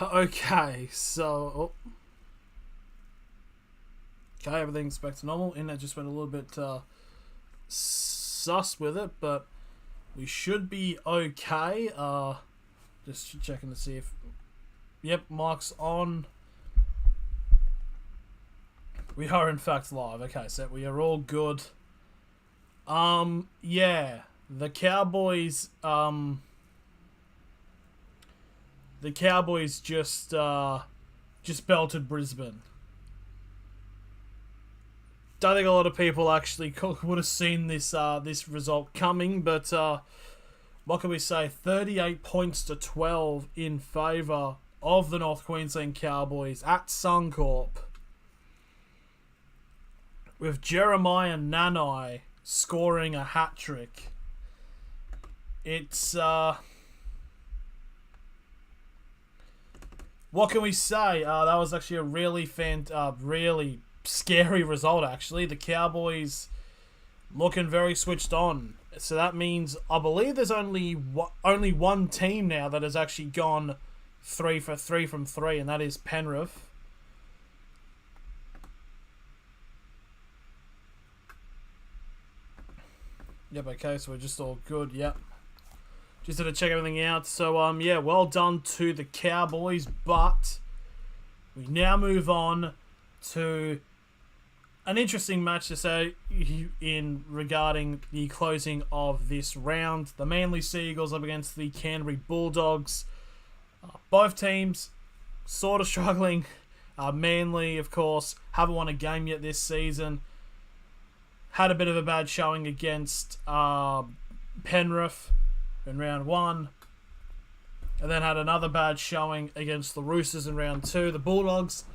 Okay, so... Okay, everything's back to normal. Internet just went a little bit sus with it, but we should be okay. Just checking to see if... Yep, mic's on. We are in fact live. Okay, so we are all good. Yeah. The Cowboys just belted Brisbane. Don't think a lot of people actually would have seen this this result coming, but what can we say? 38 points to 12 in favour of the North Queensland Cowboys at Suncorp, with Jeremiah Nanai scoring a hat-trick. It's what can we say? That was actually a really really scary result, actually. The Cowboys looking very switched on. So that means, I believe there's only one team now that has actually gone 3 for 3 from 3, and that is Penrith. Yep, okay, so we're just all good, yep. Just had to check everything out. So, yeah, well done to the Cowboys, but we now move on to an interesting match to say in regarding the closing of this round. The Manly Seagulls up against the Canterbury Bulldogs. Both teams sort of struggling. Manly, of course, haven't won a game yet this season. Had a bit of a bad showing against Penrith in round 1. And then had another bad showing against the Roosters in round 2. The Bulldogs,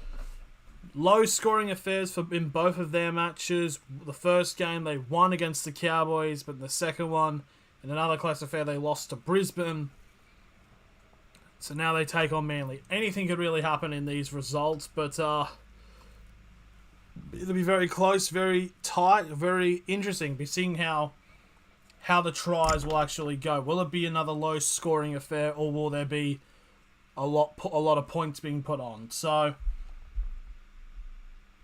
low scoring affairs in both of their matches. The first game they won against the Cowboys, but in the second one, in another close affair, they lost to Brisbane. So now they take on Manly. Anything could really happen in these results, but it'll be very close, very tight, very interesting. Be seeing how the tries will actually go. Will it be another low scoring affair, or will there be a lot of points being put on? So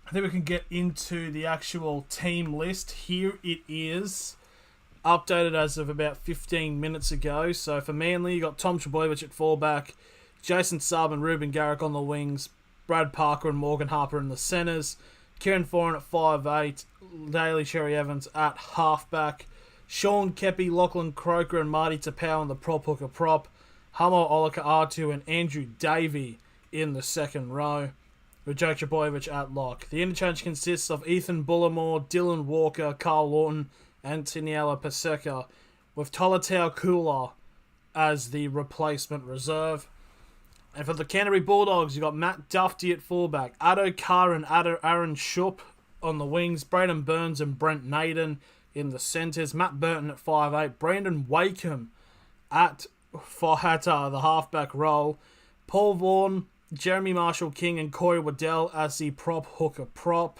I think we can get into the actual team list. Here it is, updated as of about 15 minutes ago. So for Manly, you got Tom Trbojevic at fullback, Jason Saab and Ruben Garrick on the wings, Brad Parker and Morgan Harper in the centres, Kieran Foran at 5'8", Daly Cherry Evans at halfback, Sean Kepi, Lachlan Croker and Marty Tapau in the prop hooker prop, Hamo Olika R2 and Andrew Davey in the second row, with Jake Trbojevic at lock. The interchange consists of Ethan Bullimore, Dylan Walker, Carl Lawton and Tiniela Paseka, with Tolatau Kula as the replacement reserve. And for the Canterbury Bulldogs, you got Matt Duffy at fullback, Addo Carr and Aaron Schupp on the wings, Braden Burns and Brent Naden in the centres, Matt Burton at 5'8", Brandon Wakeham at the halfback role, Paul Vaughan, Jeremy Marshall-King and Corey Waddell as the prop hooker prop,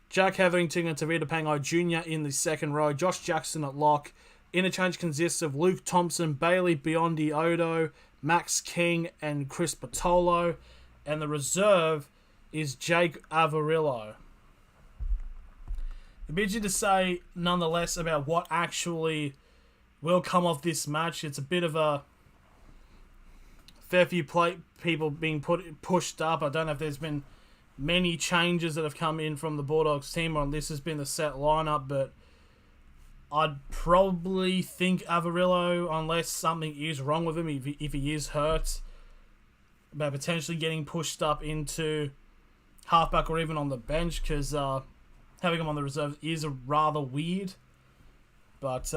Jack Hetherington and Tavita Pangai Jr. in the second row, Josh Jackson at lock. Interchange consists of Luke Thompson, Bailey Biondi Odo, Max King and Chris Patolo, and the reserve is Jake Avarillo. It'd be interesting to say, nonetheless, about what actually will come off this match. It's a bit of a fair few people being pushed up. I don't know if there's been many changes that have come in from the Bulldogs team, or this has been the set lineup, but I'd probably think Avarillo, unless something is wrong with him, if he is hurt, about potentially getting pushed up into halfback or even on the bench, because having him on the reserve is rather weird. But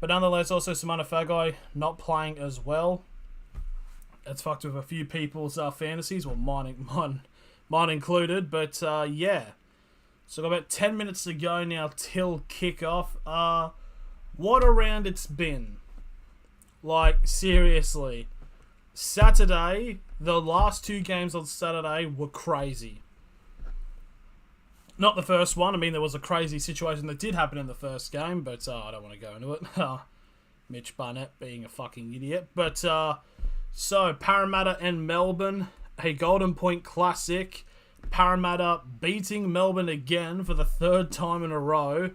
nonetheless, also Samana Fagai not playing as well. It's fucked with a few people's fantasies, well, mine included. But yeah, so got about 10 minutes to go now till kickoff. What a round it's been! Like, seriously, Saturday, the last 2 games on Saturday were crazy. Not the first one. I mean, there was a crazy situation that did happen in the first game, but I don't want to go into it. Mitch Barnett being a fucking idiot. But So, Parramatta and Melbourne, a Golden Point classic. Parramatta beating Melbourne again for the third time in a row.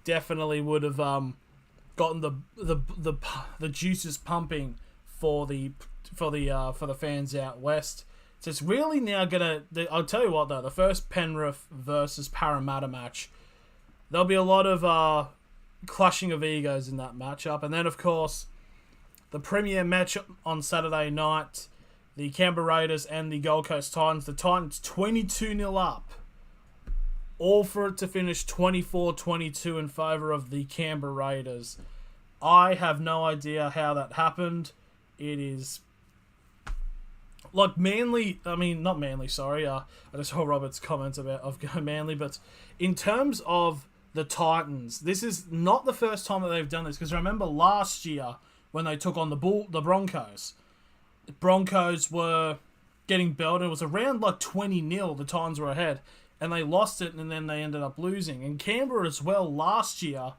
Definitely would have gotten the juices pumping for the fans out west. So it's really now gonna. I'll tell you what though, the first Penrith versus Parramatta match, there'll be a lot of clashing of egos in that matchup, and then of course, the premier match on Saturday night, the Canberra Raiders and the Gold Coast Titans. The Titans 22-0 up, all for it to finish 24-22 in favour of the Canberra Raiders. I have no idea how that happened. It is like Manly. I mean, not Manly. Sorry. I just saw Robert's comments of Manly, but in terms of the Titans, this is not the first time that they've done this. Because remember last year when they took on the Broncos. The Broncos were getting belted. It was around like 20-0. The Titans were ahead, and they lost it, and then they ended up losing. And Canberra as well last year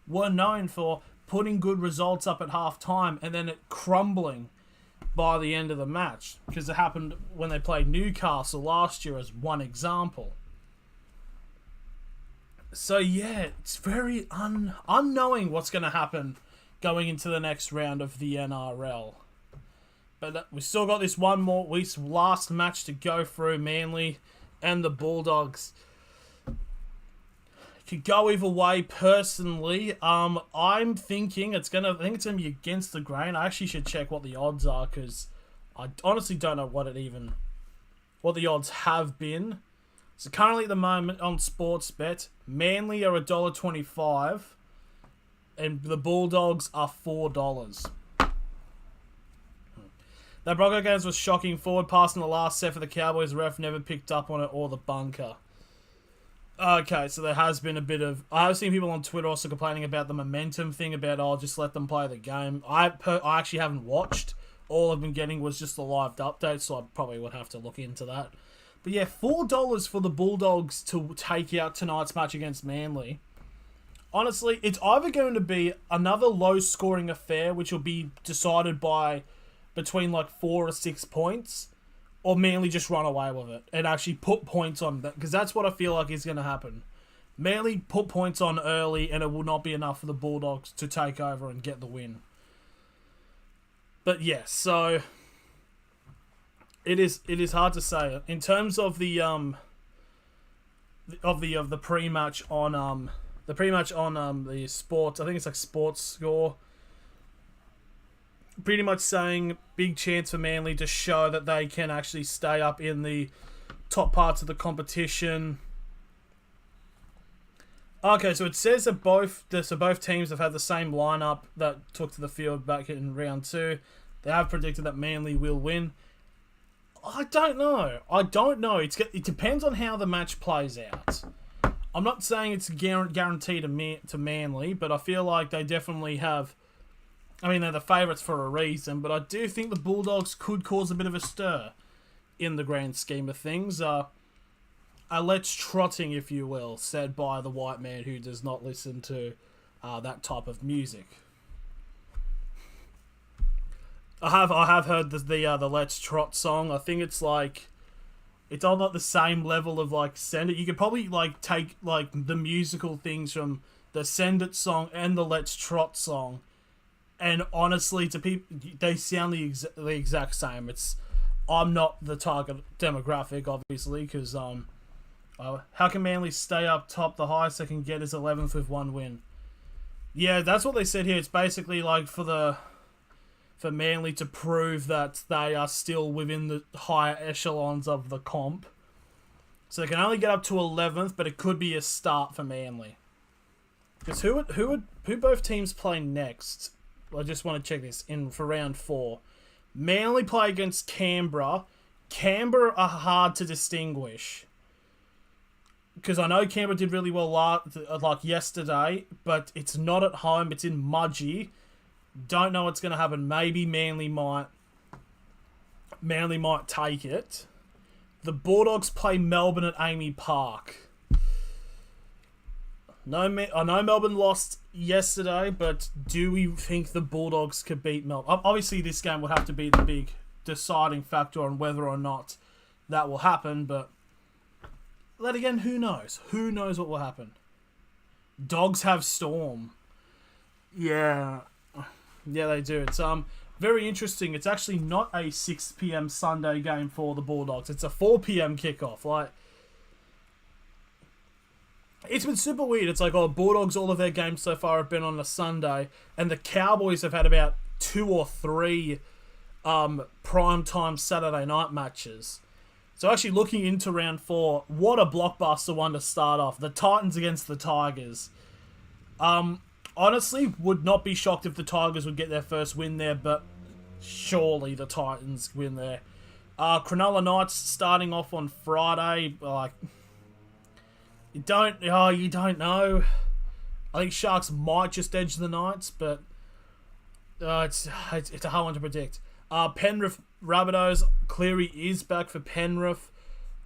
were known for putting good results up at half-time and then it crumbling by the end of the match, because it happened when they played Newcastle last year as one example. So yeah, it's very unknowing what's going to happen going into the next round of the NRL. But we still got this last match to go through. Manly and the Bulldogs. Could go either way. Personally, I'm thinking it's gonna be against the grain. I actually should check what the odds are, because I honestly don't know what the odds have been. So currently at the moment on Sportsbet, Manly are $1.25, and the Bulldogs are $4. That Bronco games was shocking. Forward pass in the last set for the Cowboys. Ref never picked up on it or the bunker. Okay, so there has been a bit of... I have seen people on Twitter also complaining about the momentum thing, about, just let them play the game. I actually haven't watched. All I've been getting was just the live update, so I probably would have to look into that. But yeah, $4 for the Bulldogs to take out tonight's match against Manly. Honestly, it's either going to be another low-scoring affair, which will be decided by between 4 or 6 points, or Manly just run away with it and actually put points on that, because that's what I feel like is going to happen. Manly put points on early, and it will not be enough for the Bulldogs to take over and get the win. But yes, so it is hard to say in terms of the pre-match on the sports. I think it's Sports Score. Pretty much saying big chance for Manly to show that they can actually stay up in the top parts of the competition. Okay, so it says that both teams have had the same lineup that took to the field back in round 2. They have predicted that Manly will win. I don't know. It depends on how the match plays out. I'm not saying it's guaranteed to Manly, but I feel like they definitely have... I mean, they're the favourites for a reason, but I do think the Bulldogs could cause a bit of a stir in the grand scheme of things. A let's trotting, if you will, said by the white man who does not listen to that type of music. I have heard the Let's Trot song. I think it's it's on the same level of Send It. You could probably take the musical things from the Send It song and the Let's Trot song. And honestly, to people, they sound the exact same. I'm not the target demographic, obviously, because how can Manly stay up top? The highest they can get is 11th with 1 win. Yeah, that's what they said here. It's basically for Manly to prove that they are still within the higher echelons of the comp. So they can only get up to 11th, but it could be a start for Manly. Because who both teams play next? I just want to check this for round 4. Manly play against Canberra. Canberra are hard to distinguish, because I know Canberra did really well yesterday, but it's not at home. It's in Mudgee. Don't know what's going to happen. Maybe Manly might take it. The Bulldogs play Melbourne at Amy Park. No, I know Melbourne lost yesterday, but do we think the Bulldogs could beat Melbourne? Obviously, this game will have to be the big deciding factor on whether or not that will happen, but then again, who knows? Who knows what will happen? Dogs have Storm. Yeah. Yeah, they do. It's very interesting. It's actually not a 6 p.m. Sunday game for the Bulldogs. It's a 4 p.m. kickoff. Like, it's been super weird. It's like, Bulldogs, all of their games so far have been on a Sunday, and the Cowboys have had about 2 or 3 primetime Saturday night matches. So actually looking into round 4, what a blockbuster one to start off. The Titans against the Tigers. Honestly, would not be shocked if the Tigers would get their first win there, but surely the Titans win there. Cronulla Knights starting off on Friday. You don't know. I think Sharks might just edge the Knights, but it's a hard one to predict. Penrith Rabbitohs, Cleary is back for Penrith.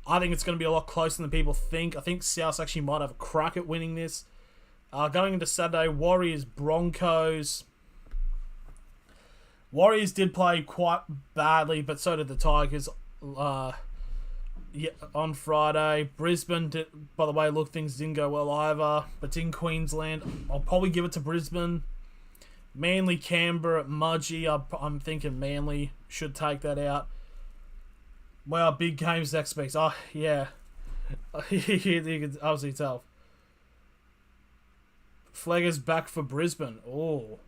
I think it's going to be a lot closer than people think. I think South actually might have a crack at winning this. Going into Saturday, Warriors Broncos. Warriors did play quite badly, but so did the Tigers on Friday. Brisbane, by the way, things didn't go well either. But it's in Queensland. I'll probably give it to Brisbane. Manly, Canberra, Mudgee. I'm thinking Manly should take that out. Well, big games next week. Oh, yeah. You can obviously tell. Flegger's back for Brisbane. Oh.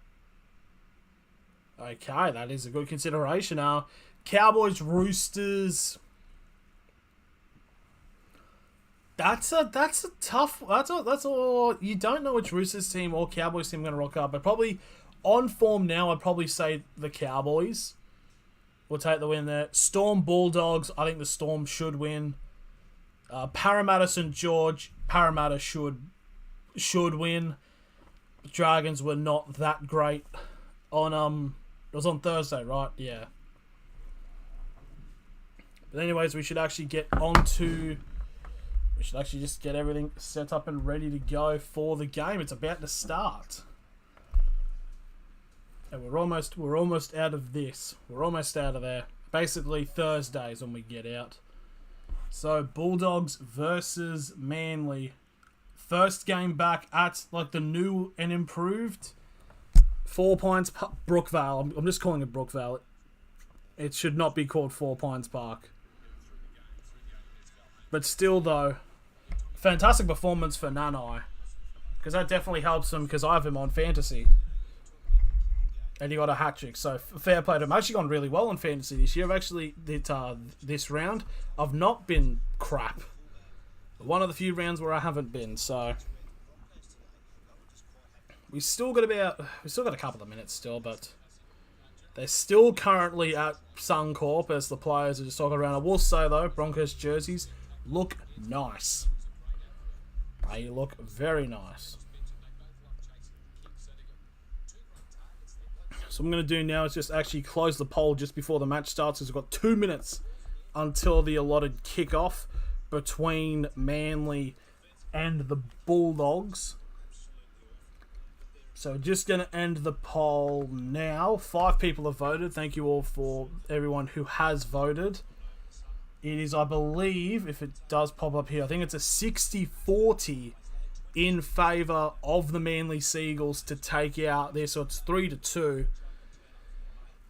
Okay, that is a good consideration. Cowboys, Roosters. That's a tough. That's all. You don't know which Roosters team or Cowboys team are going to rock up, but probably on form now, I'd probably say the Cowboys will take the win there. Storm Bulldogs. I think the Storm should win. Parramatta St George. Parramatta should win. Dragons were not that great on it was on Thursday, right? Yeah. But anyways, we should actually get onto. We should actually just get everything set up and ready to go for the game. It's about to start. And we're almost out of this. We're almost out of there. Basically Thursdays when we get out. So Bulldogs versus Manly. First game back at the new and improved 4 Pines Brookvale. I'm just calling it Brookvale. It should not be called 4 Pines Park. But still, though, fantastic performance for Nanai. Because that definitely helps him, because I have him on fantasy. And he got a hat-trick, so fair play to him. I've actually gone really well on fantasy this year. I've actually, this round, I've not been crap. One of the few rounds where I haven't been, so... We still got a couple of minutes still, but... They're still currently at Suncorp as the players are just talking around. I will say, though, Broncos jerseys look nice. They look very nice. So what I'm going to do now is just actually close the poll just before the match starts, because we've got 2 minutes until the allotted kickoff between Manly and the Bulldogs. So just going to end the poll now. 5 people have voted. Thank you all for everyone who has voted. It is, I believe, if it does pop up here, I think it's a 60-40 in favour of the Manly Seagulls to take out there. So it's 3-2.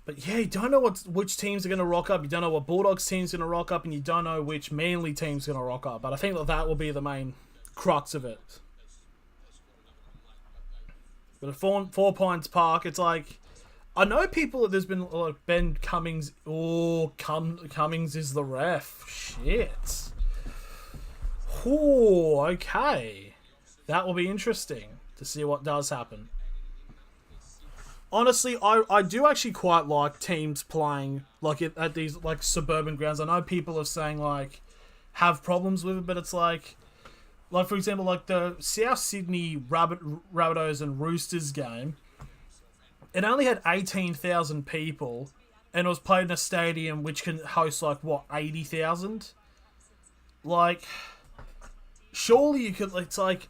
But yeah, you don't know which teams are going to rock up. You don't know what Bulldogs team's going to rock up, and you don't know which Manly team's going to rock up. But I think that will be the main crux of it. But at 4 Pines Park, it's like... I know people, there's been like Ben Cummings. Oh, Cummings is the ref. Shit. Oh, okay. That will be interesting to see what does happen. Honestly, I do actually quite like teams playing like at these like suburban grounds. I know people are saying like have problems with it, but it's like for example, like the South Sydney Rabbitohs and Roosters game. It only had 18,000 people, and it was played in a stadium which can host, 80,000? Like, surely you could, it's like...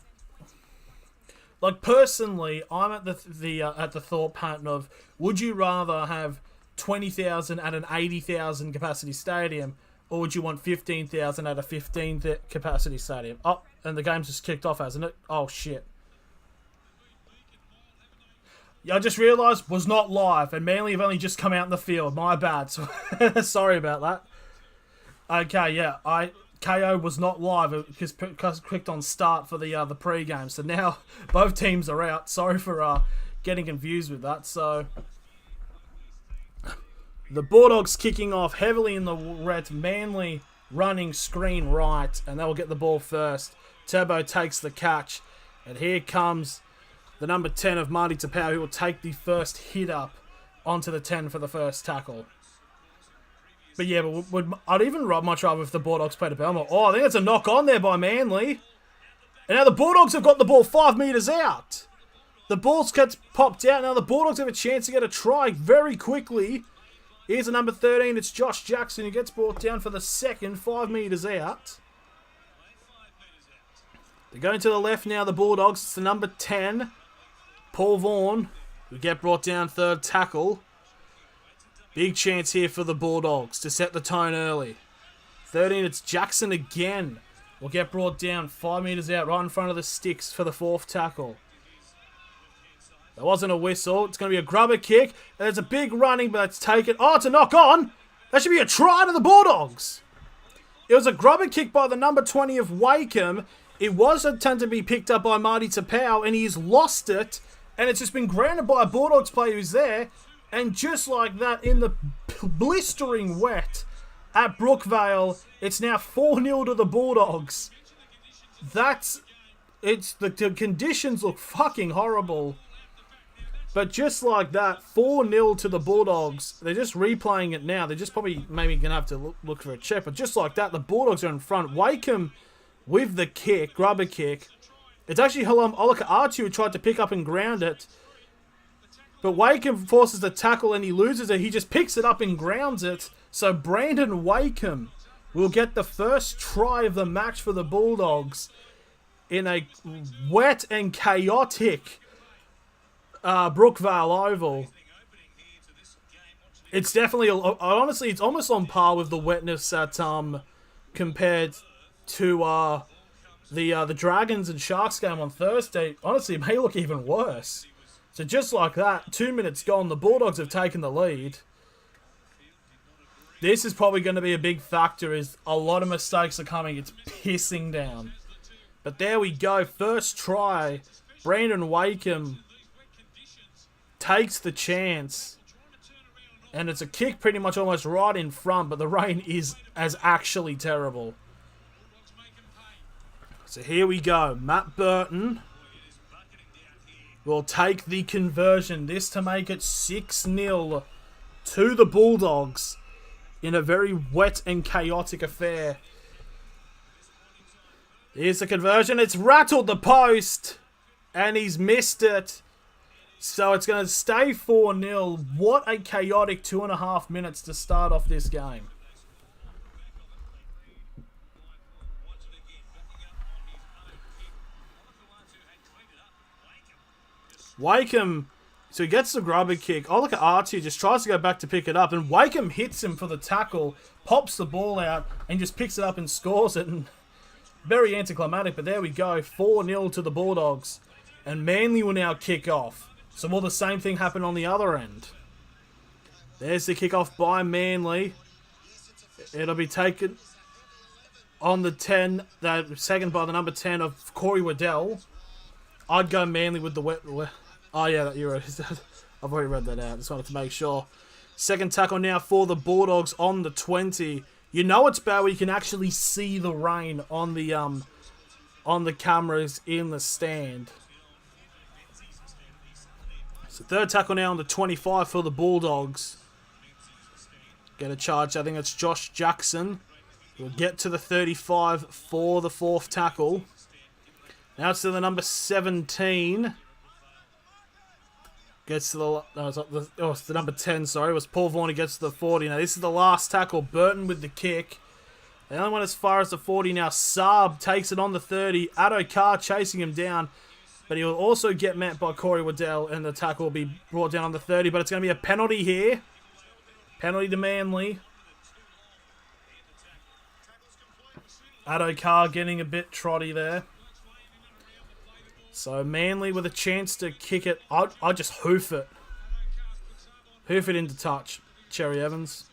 Like, personally, I'm at the thought pattern of, would you rather have 20,000 at an 80,000 capacity stadium, or would you want 15,000 at a 15 capacity stadium? Oh, and the game's just kicked off, hasn't it? Oh, shit. Yeah, I just realised was not live, and Manly have only just come out in the field. My bad. So, sorry about that. Okay, yeah, KO was not live because clicked on start for the pre-game. So now both teams are out. Sorry for getting confused with that. So the Bulldogs kicking off heavily in the red. Manly running screen right, and they'll get the ball first. Turbo takes the catch, and here comes the number 10 of Marty Tapau, who will take the first hit up onto the 10 for the first tackle. But yeah, I'd even much rather if the Bulldogs played a Belmont. Oh, I think that's a knock on there by Manly. And now the Bulldogs have got the ball 5 metres out. The ball gets popped out. Now the Bulldogs have a chance to get a try very quickly. Here's the number 13. It's Josh Jackson who gets brought down for the second, 5 metres out. They're going to the left now, the Bulldogs. It's the number 10, Paul Vaughan, who get brought down third tackle. Big chance here for the Bulldogs to set the tone early. 13, it's Jackson again. Will get brought down 5 metres out right in front of the sticks for the fourth tackle. There wasn't a whistle. It's going to be a grubber kick. There's a big running, but it's taken. Oh, it's a knock on. That should be a try to the Bulldogs. It was a grubber kick by the number 20 of Wakeham. It was attempted to be picked up by Marty Tapau, and he's lost it. And it's just been grounded by a Bulldogs player who's there. And just like that, in the blistering wet at Brookvale, it's now 4-0 to the Bulldogs. The conditions look fucking horrible. But just like that, 4-0 to the Bulldogs. They're just replaying it now. They're just probably maybe going to have to look for a check. But just like that, the Bulldogs are in front. Wakeham with the kick, grubber kick. It's actually Olaka Archie who tried to pick up and ground it. But Wakeham forces the tackle and he loses it. He just picks it up and grounds it. So Brandon Wakeham will get the first try of the match for the Bulldogs in a wet and chaotic Brookvale Oval. It's definitely, honestly, it's almost on par with the wetness at compared to the Dragons and Sharks game on Thursday. Honestly, it may look even worse. So just like that, 2 minutes gone, the Bulldogs have taken the lead. This is probably going to be a big factor, is a lot of mistakes are coming. It's pissing down. But there we go, first try. Brandon Wakeham takes the chance. And it's a kick pretty much almost right in front, but the rain is actually terrible. So here we go, Matt Burton will take the conversion. This to make it 6-0 to the Bulldogs in a very wet and chaotic affair. Here's the conversion. It's rattled the post. And he's missed it. So it's going to stay 4-0. What a chaotic 2.5 minutes to start off this game. Wakeham, so he gets the grubber kick. Oh, look at Archie, just tries to go back to pick it up. And Wakeham hits him for the tackle, pops the ball out, and just picks it up and scores it. And very anticlimactic, but there we go. 4-0 to the Bulldogs. And Manly will now kick off. So will the same thing happen on the other end? There's the kickoff by Manly. It'll be taken on the 10, second by the number 10 of Corey Waddell. I'd go Manly with the wet. Oh, yeah, you're right. I've already read that out. Just wanted to make sure. Second tackle now for the Bulldogs on the 20. You know it's bad when you can actually see the rain on the cameras in the stand. So third tackle now on the 25 for the Bulldogs. Get a charge. I think it's Josh Jackson. We'll get to the 35 for the fourth tackle. Now it's to the number 17. Gets to the... it's the number 10, sorry. It was Paul Vaughan who gets to the 40. Now this is the last tackle. Burton with the kick. The only one as far as the 40 now. Saab takes it on the 30. Addo Carr chasing him down. But he will also get met by Corey Waddell, and the tackle will be brought down on the 30. But it's going to be a penalty here. Penalty to Manly. Addo-Carr getting a bit trotty there. So Manly with a chance to kick it. I just hoof it. Hoof it into touch. Cherry Evans.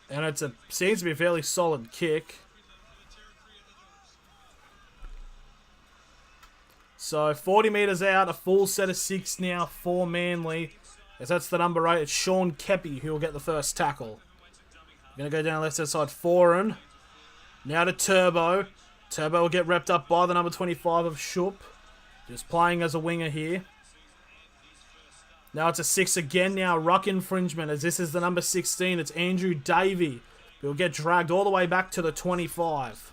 And it seems to be a fairly solid kick. So 40 metres out, a full set of 6 now for Manly. As that's the number 8. It's Sean Kepi who will get the first tackle. Going to go down left side, Foran. Now to Turbo. Turbo will get repped up by the number 25 of Shoop. Just playing as a winger here. Now it's a 6 again now. Ruck infringement as this is the number 16. It's Andrew Davey. He'll get dragged all the way back to the 25.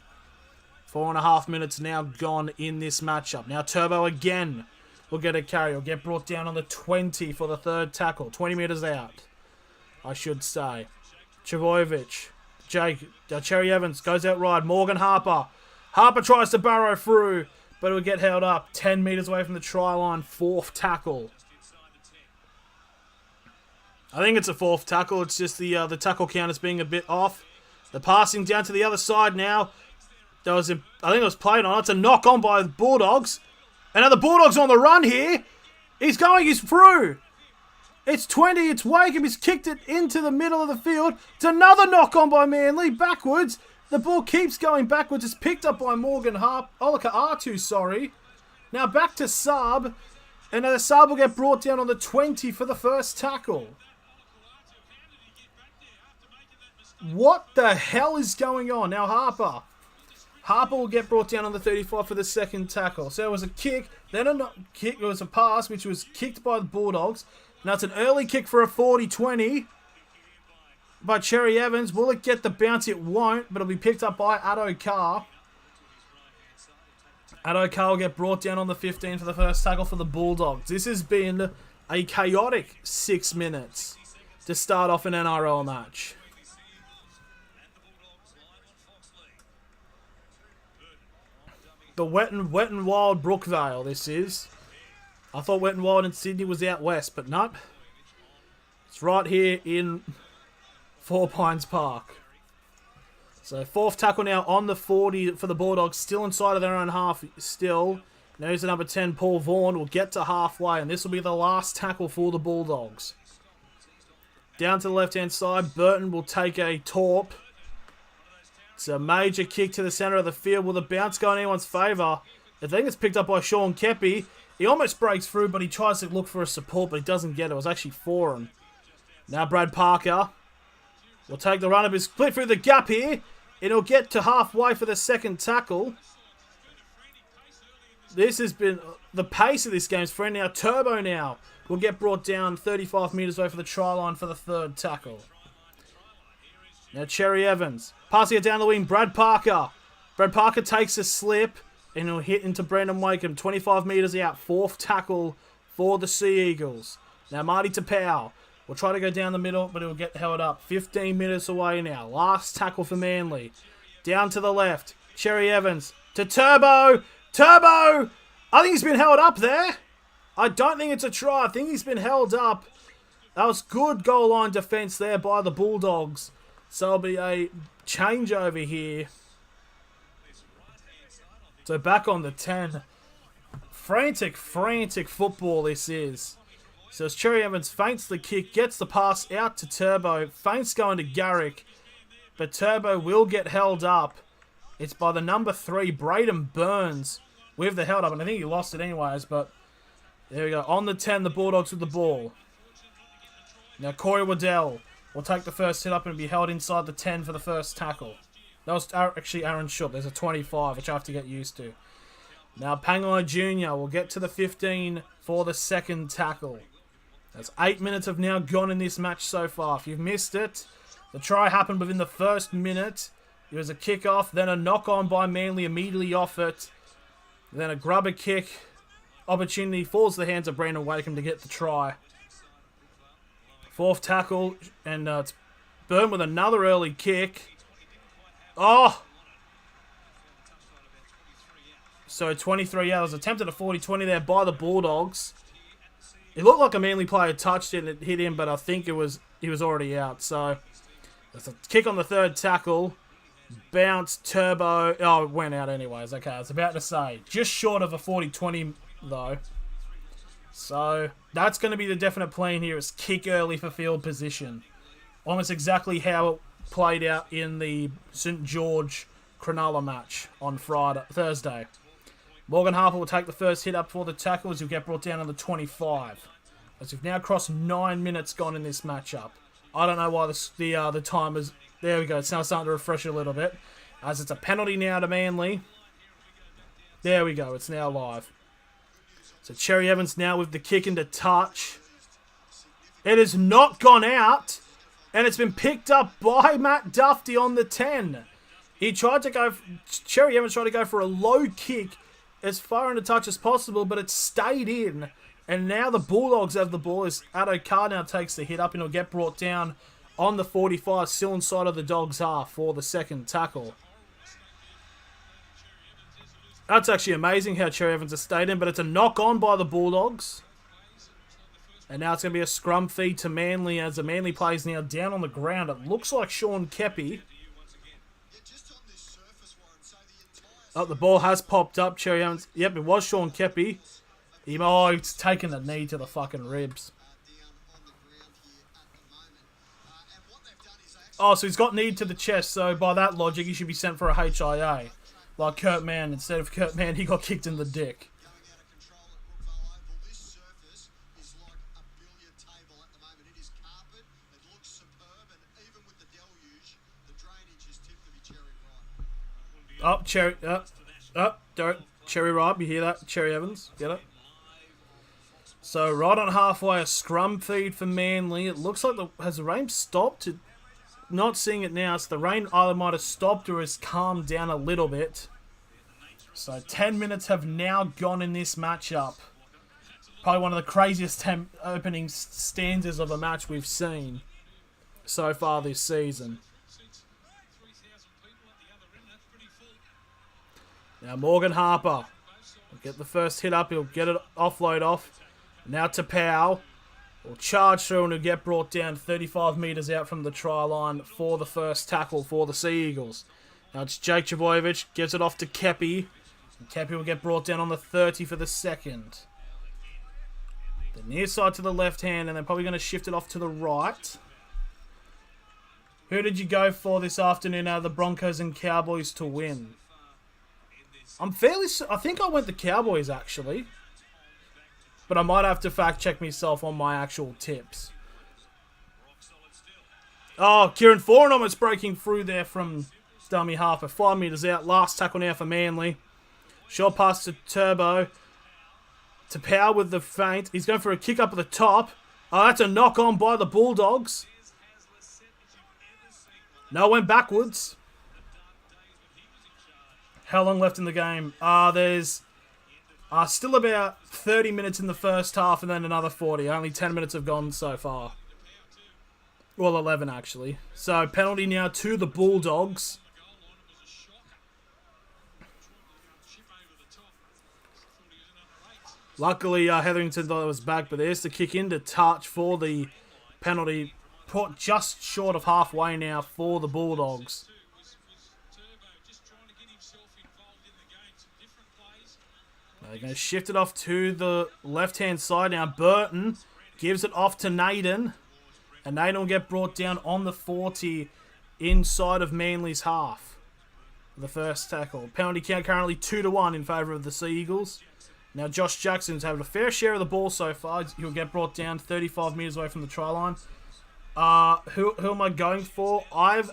4.5 minutes now gone in this matchup. Now Turbo again will get a carry. He'll get brought down on the 20 for the third tackle. 20 metres out, I should say. Trbojevic. Cherry Evans goes out wide. Morgan Harper. Harper tries to barrow through, but it will get held up. 10 metres away from the try line. Fourth tackle. I think it's a fourth tackle. It's just the tackle count is being a bit off. The passing down to the other side now. I think it was played on. It's a knock on by the Bulldogs. And now the Bulldogs on the run here. He's through. It's 20. It's Wakeham. He's kicked it into the middle of the field. It's another knock on by Manly. Backwards. The ball keeps going backwards. It's picked up by Morgan Olika Artu, sorry. Now back to Saab. And now the Saab will get brought down on the 20 for the first tackle. What the hell is going on? Now Harper will get brought down on the 35 for the second tackle. So it was a kick, then a kick. It was a pass, which was kicked by the Bulldogs. Now it's an early kick for a 40-20 by Cherry Evans. Will it get the bounce? It won't, but it'll be picked up by Addo-Carr. Addo-Carr will get brought down on the 15 for the first tackle for the Bulldogs. This has been a chaotic 6 minutes to start off an NRL match. The Wet and Wild Brookvale, this is. I thought Wet and Wild in Sydney was out west, but not. It's right here in Four Pines Park. So fourth tackle now on the 40 for the Bulldogs. Still inside of their own half still. Now here's the number 10, Paul Vaughan. Will get to halfway, and this will be the last tackle for the Bulldogs. Down to the left-hand side, Burton will take a torp. It's a major kick to the centre of the field. Will the bounce go in anyone's favour? I think it's picked up by Sean Kepi. He almost breaks through, but he tries to look for a support, but he doesn't get it. It was actually Foran. Now Brad Parker will take the run of his split through the gap here. It'll get to halfway for the second tackle. This has been the pace of this game's friend. Now Turbo now will get brought down 35 metres away for the try line for the third tackle. Now Cherry Evans. Passing it down the wing. Brad Parker. Brad Parker takes a slip. And he'll hit into Brandon Wakeham. 25 metres out. Fourth tackle for the Sea Eagles. Now Marty Tapau will try to go down the middle, but he'll get held up. 15 minutes away now. Last tackle for Manly. Down to the left. Cherry Evans to Turbo. Turbo! I think he's been held up there. I don't think it's a try. I think he's been held up. That was good goal line defence there by the Bulldogs. So it'll be a changeover here. So back on the 10. Frantic football this is. So as Cherry Evans feints the kick, gets the pass out to Turbo. Feints going to Garrick. But Turbo will get held up. It's by the number 3, Braden Burns, with the held up. And I think he lost it anyways, but there we go. On the 10, the Bulldogs with the ball. Now Corey Waddell will take the first hit up and be held inside the 10 for the first tackle. That was actually Aaron Shook. There's a 25, which I have to get used to. Now Pangai Jr. will get to the 15 for the second tackle. That's 8 minutes have now gone in this match so far. If you've missed it, the try happened within the first minute. It was a kick-off, then a knock-on by Manly immediately off it. Then a grubber kick opportunity falls to the hands of Brandon Wakeham to get the try. Fourth tackle, and it's Burn with another early kick. Oh! So 23 yards. Attempted a 40-20 there by the Bulldogs. It looked like a Manly player touched it and it hit him, but I think he was already out. So there's a kick on the third tackle. Bounce, turbo. Oh, it went out anyways. Okay, I was about to say. Just short of a 40-20 though. So that's going to be the definite plan here, is kick early for field position. Almost exactly how it played out in the St. George Cronulla match on Thursday. Morgan Harper will take the first hit up for the tackle as he'll get brought down on the 25. As we've now crossed 9 minutes gone in this matchup. I don't know why the time is... There we go. It's now starting to refresh a little bit. As it's a penalty now to Manly. There we go. It's now live. So Cherry Evans now with the kick into touch. It has not gone out. And it's been picked up by Matt Duffy on the 10. Cherry Evans tried to go for a low kick as far into touch as possible, but it stayed in. And now the Bulldogs have the ball as Addo-Carr now takes the hit up and he'll get brought down on the 45, still inside of the Dogs' half for the second tackle. That's actually amazing how Cherry Evans has stayed in, but it's a knock-on by the Bulldogs. And now it's going to be a scrum feed to Manly as the Manly players now down on the ground. It looks like Sean Keppie. Oh, the ball has popped up. Cherry Evans. Yep, it was Sean Keppie. He's taken the knee to the fucking ribs. Oh, so he's got knee to the chest, so by that logic, he should be sent for a HIA. Like Kurt Mann. Instead of Kurt Mann, he got kicked in the dick. Cherry Ripe, you hear that? Cherry Evans, get it? So right on halfway, a scrum feed for Manly. It looks like has the rain stopped? Not seeing it now, so the rain either might have stopped or has calmed down a little bit. So 10 minutes have now gone in this matchup. Probably one of the craziest opening stanzas of a match we've seen so far this season. Now Morgan Harper will get the first hit up. He'll get it offload off. Now to Powell. Will charge through and he'll get brought down 35 metres out from the try line for the first tackle for the Sea Eagles. Now it's Jake Trbojevic. Gives it off to Keppie. And Keppie will get brought down on the 30 for the second. The near side to the left hand and they're probably going to shift it off to the right. Who did you go for this afternoon out of the Broncos and Cowboys to win? I think I went the Cowboys, actually. But I might have to fact check myself on my actual tips. Oh, Kieran Foran almost breaking through there from dummy Harper. 5 metres out. Last tackle now for Manly. Short pass to Turbo. To Powell with the feint. He's going for a kick up at the top. Oh, that's a knock on by the Bulldogs. No, went backwards. How long left in the game? There's still about 30 minutes in the first half and then another 40. Only 10 minutes have gone so far. Well, 11 actually. So penalty now to the Bulldogs. Luckily, Hetherington thought it was back, but there's the kick into touch for the penalty. Put just short of halfway now for the Bulldogs. They're going to shift it off to the left-hand side now. Burton gives it off to Naden. And Naden will get brought down on the 40 inside of Manly's half. The first tackle. Penalty count currently 2-1 in favour of the Sea Eagles. Now Josh Jackson's having a fair share of the ball so far. He'll get brought down 35 metres away from the try line. Who am I going for? I'm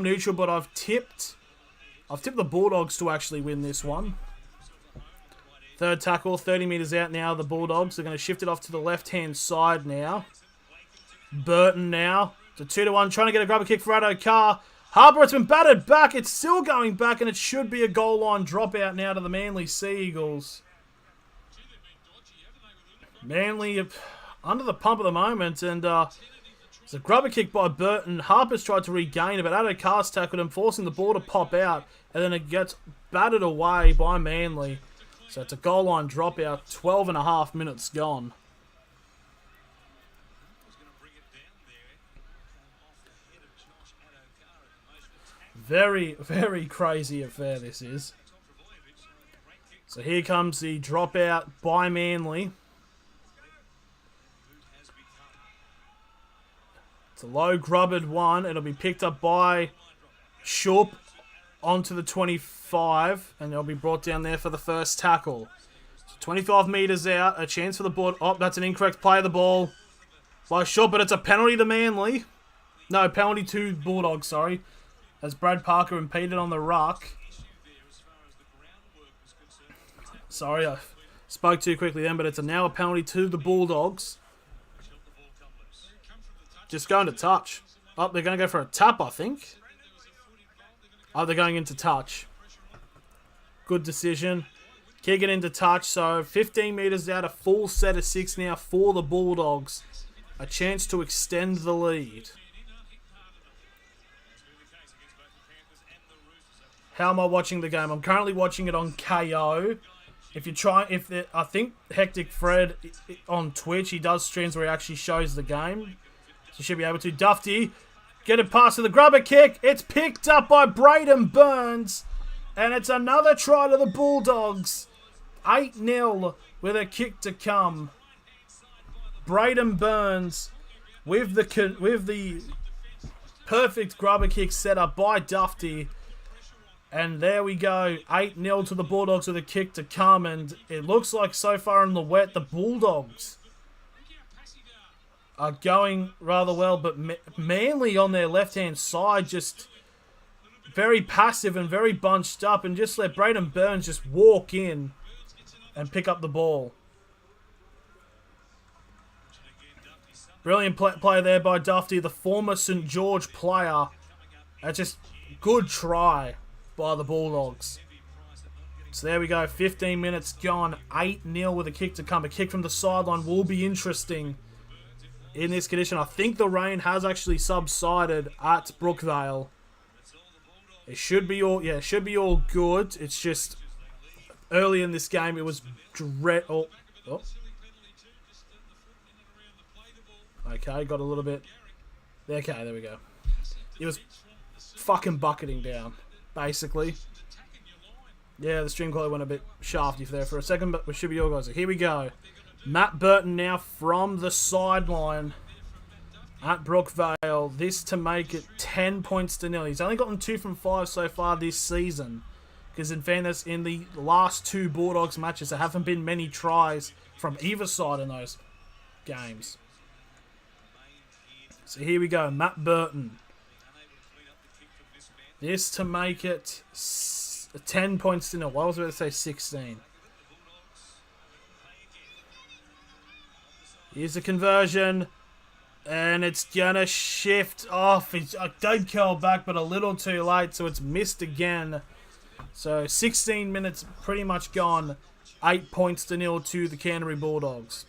neutral, but I've tipped the Bulldogs to actually win this one. Third tackle, 30 metres out now. The Bulldogs are going to shift it off to the left-hand side now. Burton now. It's a 2-1. Trying to get a grubber kick for Addo-Carr. Harper, it's been battered back. It's still going back, and it should be a goal line dropout now to the Manly Sea Eagles. Manly under the pump at the moment, and It's a grubber kick by Burton. Harper's tried to regain it, but Addo-Carr's tackled him, forcing the ball to pop out. And then it gets battered away by Manly. So it's a goal line dropout. 12.5 minutes gone. Very, very crazy affair this is. So here comes the dropout by Manly. It's a low grubbered one. It'll be picked up by Shoup onto the 25. And it'll be brought down there for the first tackle. So 25 metres out. A chance for the board. Oh, that's an incorrect play of the ball by Shoup. But it's a penalty to Manly. No, penalty to Bulldogs, sorry. As Brad Parker impeded on the ruck. Sorry, I spoke too quickly then, but it's now a penalty to the Bulldogs. Just going to touch. Oh, they're going to go for a tap, I think. Oh, they're going into touch. Good decision. Kick it into touch. So 15 metres out, a full set of 6 now for the Bulldogs. A chance to extend the lead. How am I watching the game? I'm currently watching it on KO. I think Hectic Fred on Twitch, he does streams where he actually shows the game. So you should be able to. Dufty, get it past to the grubber kick. It's picked up by Braden Burns. And it's another try to the Bulldogs. 8-0 with a kick to come. Braden Burns with the perfect grubber kick set up by Dufty. And there we go, 8-0 to the Bulldogs with a kick to come. And it looks like so far in the wet, the Bulldogs are going rather well. But Manly on their left-hand side just very passive and very bunched up. And just let Braden Burns just walk in and pick up the ball. Brilliant play there by Dufty, the former St. George player. That's just good try by the Bulldogs. So there we go, 15 minutes gone, 8-0 with a kick to come. A kick from the sideline will be interesting in this condition. I think the rain has actually subsided at Brookvale. It should be all good. It's just early in this game it was dreadful. Oh. Okay, got a little bit. Okay, there we go. It was fucking bucketing down, basically. Yeah, the stream quality went a bit shafty there for a second, but we should be all guys. Here we go. Matt Burton now from the sideline at Brookvale. This to make it 10 points to nil. He's only gotten 2 from 5 so far this season. Because in fairness, in the last 2 Bulldogs matches, there haven't been many tries from either side in those games. So here we go, Matt Burton. This to make it 10 points to nil. Why was I about to say 16? Here's the conversion. And it's going to shift off. I did curl back, but a little too late, so it's missed again. So 16 minutes pretty much gone. 8 points to nil to the Canterbury Bulldogs.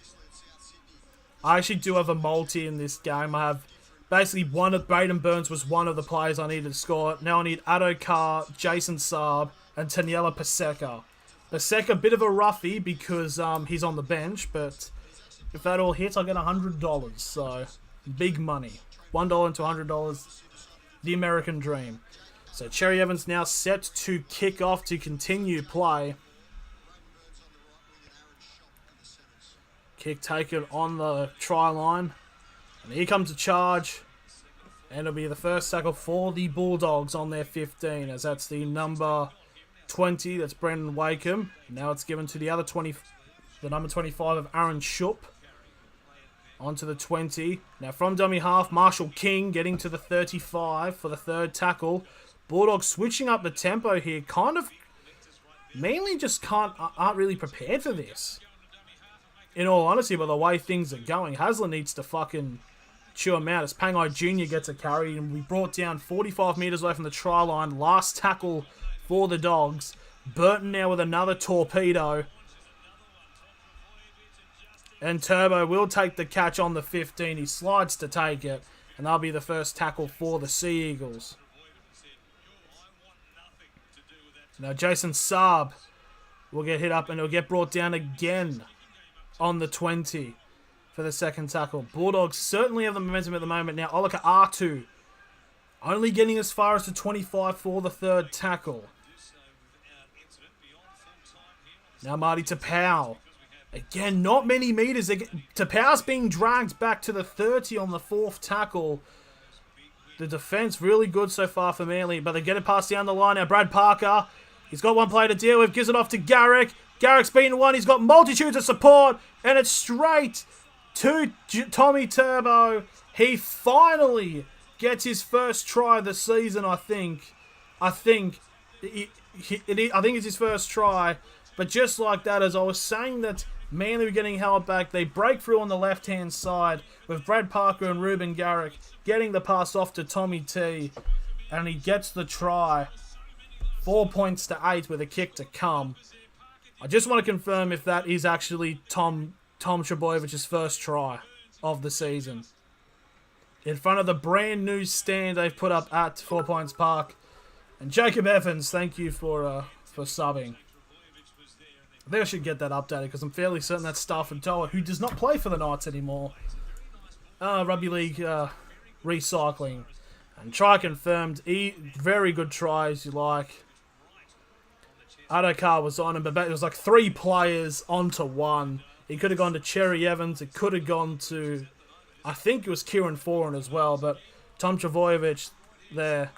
I actually do have a multi in this game. I have basically one of Braden Burns was one of the players I needed to score. Now I need Addo-Carr, Jason Saab, and Taniela Paseka. Paseka, a bit of a roughie because he's on the bench, but if that all hits, I get $100. So big money. $1 into $100. The American dream. So Cherry Evans now set to kick off to continue play. Kick taken on the try line. And here comes a charge. And it'll be the first tackle for the Bulldogs on their 15. As that's the number 20. That's Brendan Wakeham. Now it's given to the other 20. The number 25 of Aaron Shoup. Onto the 20. Now from dummy half, Marshall King getting to the 35 for the third tackle. Bulldogs switching up the tempo here. Kind of mainly just aren't really prepared for this. In all honesty, by the way things are going, Hasler needs to fucking chew him out as Pangai Jr. gets a carry, and we brought down 45 metres away from the try line. Last tackle for the Dogs. Burton now with another torpedo. And Turbo will take the catch on the 15. He slides to take it. And that'll be the first tackle for the Sea Eagles. Now Jason Saab will get hit up and it'll get brought down again on the 20 for the second tackle. Bulldogs certainly have the momentum at the moment. Now Olika Artu only getting as far as the 25 for the third tackle. Now Marty Tapau. Again, not many meters. Tapau's being dragged back to the 30 on the fourth tackle. The defense really good so far for Manly, but they get it past down the line. Now Brad Parker, he's got one player to deal with, gives it off to Garrick. Garrick's beaten one, he's got multitudes of support, and it's straight to Tommy Turbo. He finally gets his first try of the season, I think. I think it's his first try. But just like that, as I was saying that Manly were getting held back, they break through on the left-hand side with Brad Parker and Ruben Garrick getting the pass off to Tommy T. And he gets the try. 4 points to 8 with a kick to come. I just want to confirm if that is actually Tom Trebojevich's first try of the season. In front of the brand new stand they've put up at 4 Points Park. And Jacob Evans, thank you for subbing. I think I should get that updated because I'm fairly certain that's Stafford Toa, who does not play for the Knights anymore. Rugby League recycling. And try confirmed. Very good try, as you like. Adokar was on him, but it was like 3 players onto one. He could have gone to Cherry Evans. It could have gone to, I think it was Kieran Foran as well, but Tom Trbojevic there.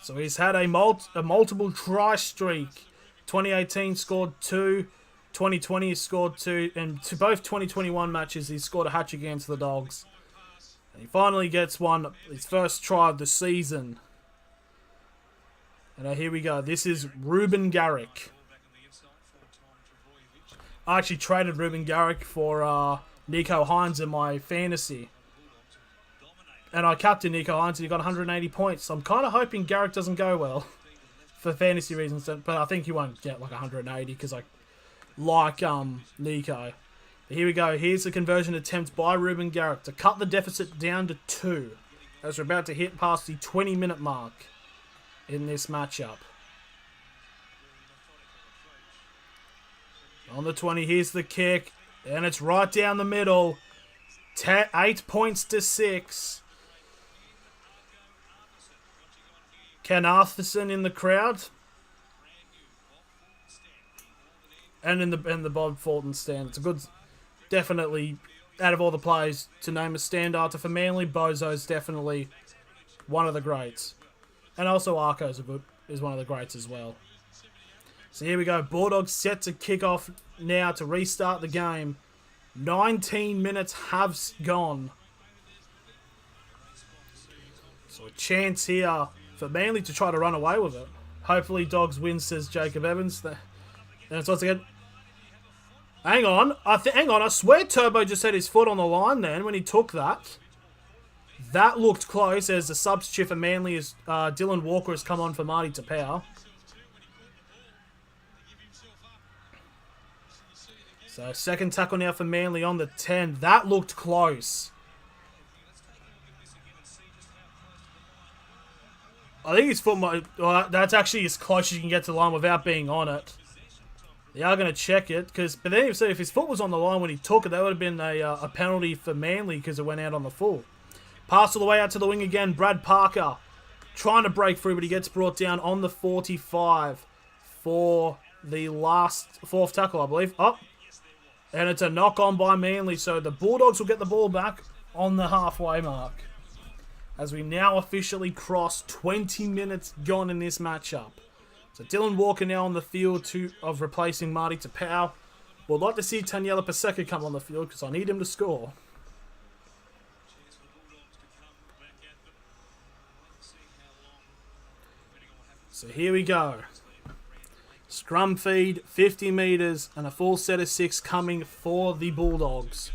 So he's had a multiple try streak. 2018 scored 2. 2020 he scored 2. And to both 2021 matches, he scored a hat-trick against the Dogs. And he finally gets his first try of the season. And here we go. This is Ruben Garrick. I actually traded Ruben Garrick for Nico Hines in my fantasy. And I captained Nico Hines and he got 180 points. So I'm kind of hoping Garrick doesn't go well for fantasy reasons. But I think he won't get like 180 because I like Nico. But here we go. Here's the conversion attempt by Ruben Garrick to cut the deficit down to 2. As we're about to hit past the 20-minute mark in this matchup. On the 20, here's the kick. And it's right down the middle. 8 points to 6. Ken Arthurson in the crowd. And in the Bob Fulton stand. It's a good, definitely, out of all the players to name a standouter for Manly, Bozo's definitely one of the greats. And also Arco's is one of the greats as well. So here we go. Bulldogs set to kick off now to restart the game. 19 minutes have gone. So a chance here for Manly to try to run away with it. Hopefully Dogs win, says Jacob Evans. And it's once again... Hang on. I swear Turbo just had his foot on the line then when he took that. That looked close as the substitute for Manly is Dylan Walker has come on for Marty Tapau. So second tackle now for Manly on the 10. That looked close. I think his foot might... Well, that's actually as close as you can get to the line without being on it. They are going to check it. But then if his foot was on the line when he took it, that would have been a penalty for Manly because it went out on the full. Pass all the way out to the wing again. Brad Parker trying to break through, but he gets brought down on the 45 for the fourth tackle, I believe. Oh, and it's a knock on by Manly. So the Bulldogs will get the ball back on the halfway mark. As we now officially cross 20 minutes gone in this matchup. So Dylan Walker now on the field of replacing Marty Tapau. Would like to see Taniela Paseka come on the field because I need him to score. So here we go. Scrum feed, 50 metres, and a full set of 6 coming for the Bulldogs.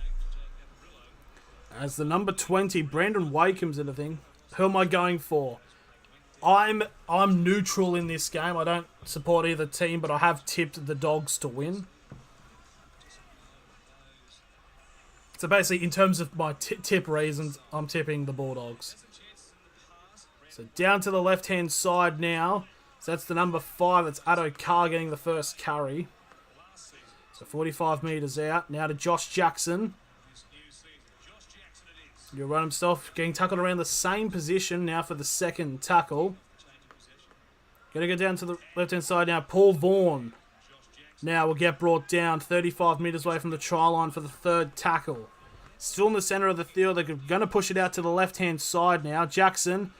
As the number 20, Brandon Wakeham's in the thing. Who am I going for? I'm neutral in this game. I don't support either team, but I have tipped the Dogs to win. So basically, in terms of my tip reasons, I'm tipping the Bulldogs. So down to the left-hand side now. So that's the number 5. That's Addo Carr getting the first carry. So 45 metres out. Now to Josh Jackson. He'll run himself. Getting tackled around the same position now for the second tackle. Going to go down to the left-hand side now. Paul Vaughan. Now will get brought down 35 metres away from the try line for the third tackle. Still in the centre of the field. They're going to push it out to the left-hand side now. Jackson.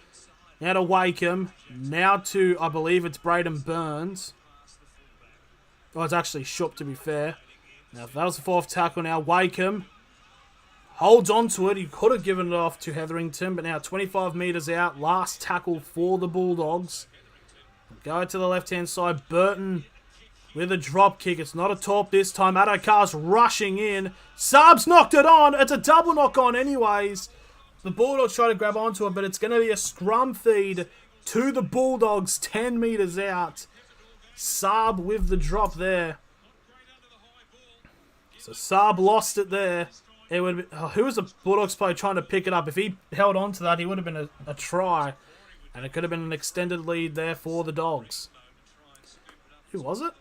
Now to Wakeham. Now to, I believe it's Braden Burns. Oh, it's actually Shoop, to be fair. Now, that was the fourth tackle now. Wakeham holds on to it. He could have given it off to Hetherington, but now 25 metres out. Last tackle for the Bulldogs. Go to the left-hand side. Burton with a drop kick. It's not a top this time. Addo Carr's rushing in. Saab's knocked it on. It's a double knock on anyways. The Bulldogs try to grab onto it, but it's going to be a scrum feed to the Bulldogs 10 metres out. Saab with the drop there. So Saab lost it there. It would be, who was the Bulldogs player trying to pick it up? If he held on to that, he would have been a try. And it could have been an extended lead there for the Dogs. Who was it?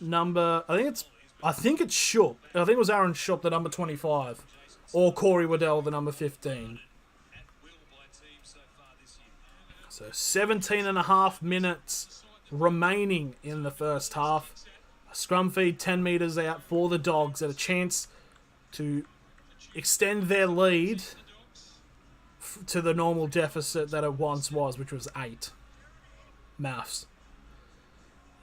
I think it's Shoop. I think it was Aaron Shoop, the number 25. Or Corey Waddell, the number 15. So 17 and a half minutes remaining in the first half. A scrum feed 10 metres out for the Dogs at a chance to extend their lead to the normal deficit that it once was, which was 8. Maths.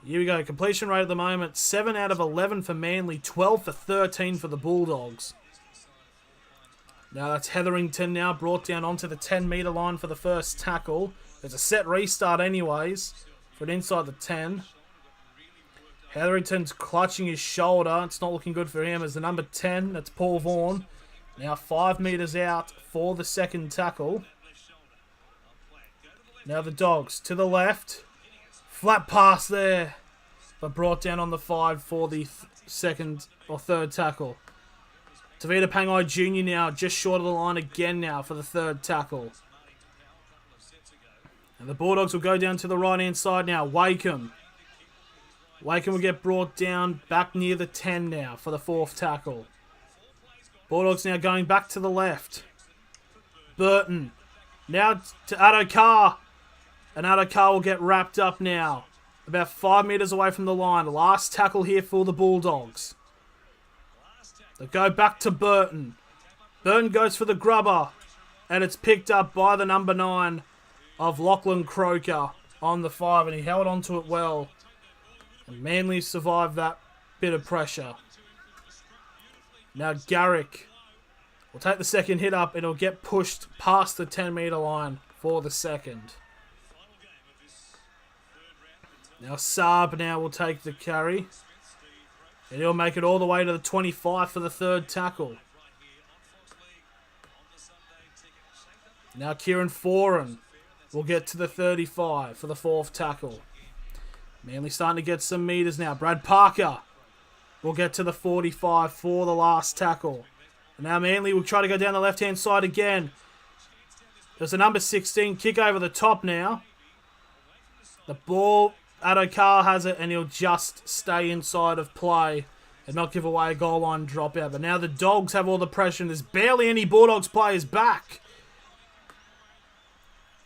Here we go. Completion rate at the moment, 7 out of 11 for Manly, 12 for 13 for the Bulldogs. Now that's Hetherington now brought down onto the 10-metre line for the first tackle. There's a set restart anyways for an inside the 10. Hetherington's clutching his shoulder. It's not looking good for him as the number 10. That's Paul Vaughan. Now 5 metres out for the second tackle. Now the Dogs to the left. Flat pass there. But brought down on the 5 for the second or third tackle. Tavita Pangai Jr. now just short of the line again now for the third tackle. And the Bulldogs will go down to the right-hand side now. Wakeham. Wakeham will get brought down back near the 10 now for the fourth tackle. Bulldogs now going back to the left. Burton. Now to Addo Carr. And Addo Carr will get wrapped up now. About 5 metres away from the line. Last tackle here for the Bulldogs. They go back to Burton. Burton goes for the grubber. And it's picked up by the number 9 of Lachlan Croker on the 5. And he held on to it well. And Manly survived that bit of pressure. Now Garrick will take the second hit up and it'll get pushed past the 10-metre line for the second. Now Saab now will take the carry. And he'll make it all the way to the 25 for the third tackle. Now Kieran Foran will get to the 35 for the fourth tackle. Manly starting to get some metres now. Brad Parker will get to the 45 for the last tackle. And now Manly will try to go down the left-hand side again. There's a number 16 kick over the top now. The ball, Addo Carr has it, and he'll just stay inside of play and not give away a goal line dropout. But now the Dogs have all the pressure, and there's barely any Bulldogs players back.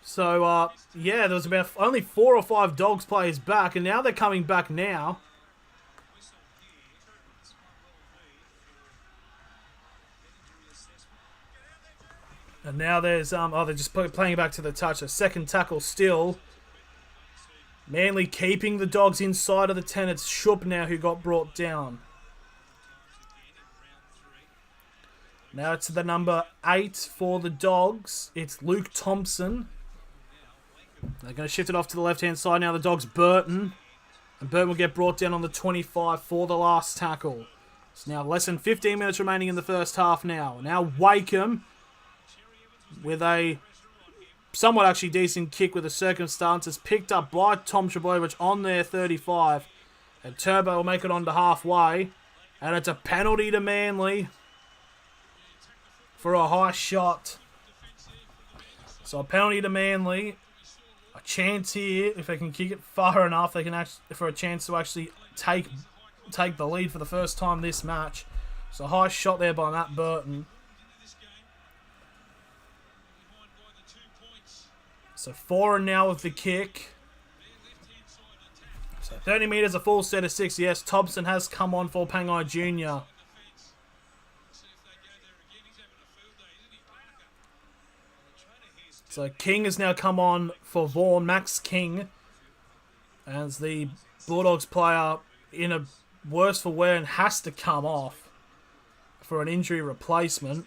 So, yeah, there was about only 4 or 5 Dogs players back, and now they're coming back now. And now there's, they're just playing it back to the touch. A second tackle still. Manly keeping the Dogs inside of the 10. It's Shoop now who got brought down. Now it's the number 8 for the Dogs. It's Luke Thompson. They're going to shift it off to the left-hand side. Now the Dogs, Burton. And Burton will get brought down on the 25 for the last tackle. It's now less than 15 minutes remaining in the first half now. Now Wakeham with a somewhat actually decent kick with the circumstances. Picked up by Tom Trbojevic on their 35. And Turbo will make it on to halfway. And it's a penalty to Manly. for a high shot. So a penalty to Manly. A chance here, if they can kick it far enough, they can actually, for a chance to actually take the lead for the first time this match. So a high shot there by Matt Burton. So 4 now with the kick. So 30 metres, a full set of 6. Yes, Thompson has come on for Pangai Jr. So King has now come on for Vaughan, Max King, as the Bulldogs player in a worse for wear and has to come off for an injury replacement.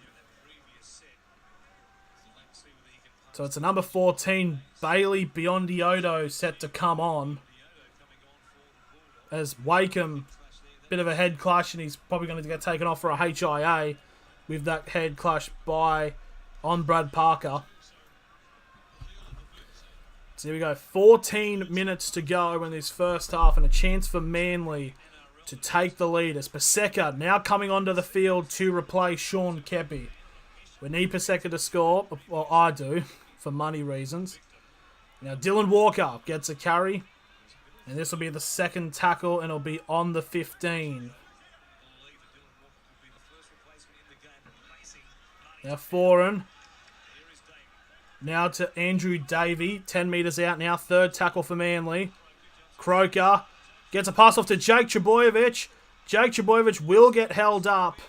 So it's a number 14, Bailey Biondioto, set to come on. As Wakeham, bit of a head clash, and he's probably going to get taken off for a HIA with that head clash on Brad Parker. So here we go, 14 minutes to go in this first half, and a chance for Manly to take the lead as Paseka now coming onto the field to replace Sean Kepi. We need Paseka to score, well I do, for money reasons. Now Dylan Walker gets a carry, and this will be the second tackle, and it'll be on the 15. Now Foran. Now to Andrew Davey, 10 metres out now, third tackle for Manly. Croker gets a pass off to Jake Trbojevic. Jake Trbojevic will get held up,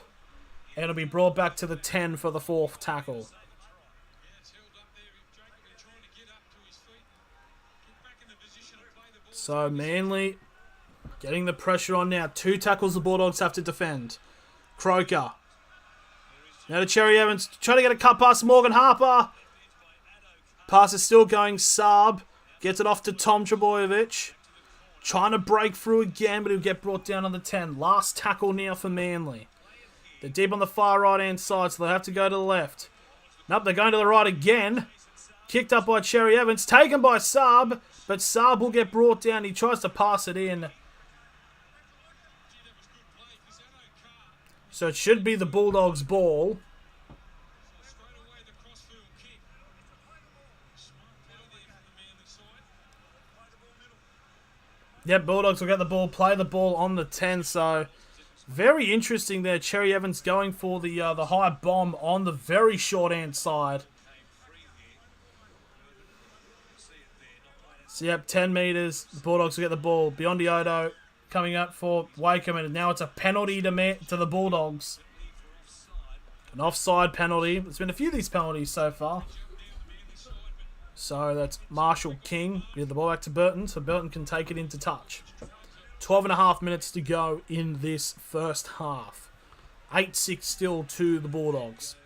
and it'll be brought back to the 10 for the fourth tackle. So Manly getting the pressure on now. 2 tackles the Bulldogs have to defend. Croker. Now to Cherry Evans, trying to get a cut past Morgan Harper. Pass is still going. Saab gets it off to Tom Trbojevic. Trying to break through again, but he'll get brought down on the 10. Last tackle now for Manly. They're deep on the far right-hand side, so they'll have to go to the left. Nope, they're going to the right again. Kicked up by Cherry Evans. Taken by Saab, but Saab will get brought down. He tries to pass it in. So it should be the Bulldogs' ball. Yep, Bulldogs will get the ball, play the ball on the 10, so very interesting there. Cherry Evans going for the high bomb on the very short-hand side. So yep, 10 metres, the Bulldogs will get the ball. Biondioto coming up for Wakeham, and now it's a penalty to the Bulldogs. An offside penalty. There's been a few of these penalties so far. So that's Marshall King. Give the ball back to Burton, so Burton can take it into touch. 12.5 minutes to go in this first half. 8-6 still to the Bulldogs.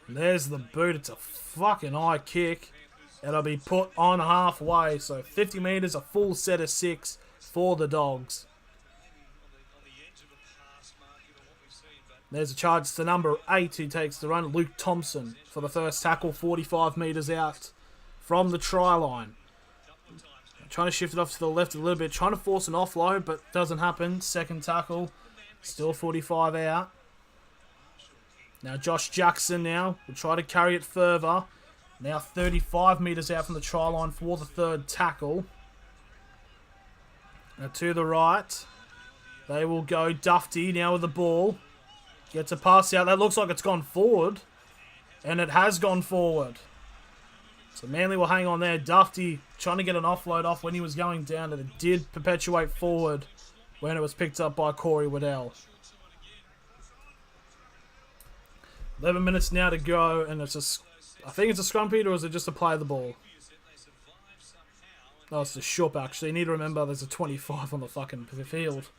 And there's the boot. It's a fucking high kick. It'll be put on halfway. So 50 metres, a full set of 6 for the Dogs. There's a charge to number 8 who takes the run, Luke Thompson, for the first tackle, 45 metres out from the try line. Trying to shift it off to the left a little bit, trying to force an offload, but doesn't happen. Second tackle, still 45 out. Now Josh Jackson now will try to carry it further. Now 35 metres out from the try line for the third tackle. Now to the right, they will go Dufty now with the ball. Gets a pass out. That looks like it's gone forward. And it has gone forward. So Manly will hang on there. Dufty trying to get an offload off when he was going down. And it did perpetuate forward when it was picked up by Corey Waddell. 11 minutes now to go. And it's I think it's a scrum period, or is it just a play of the ball? Oh, it's a shup actually. You need to remember there's a 25 on the fucking field.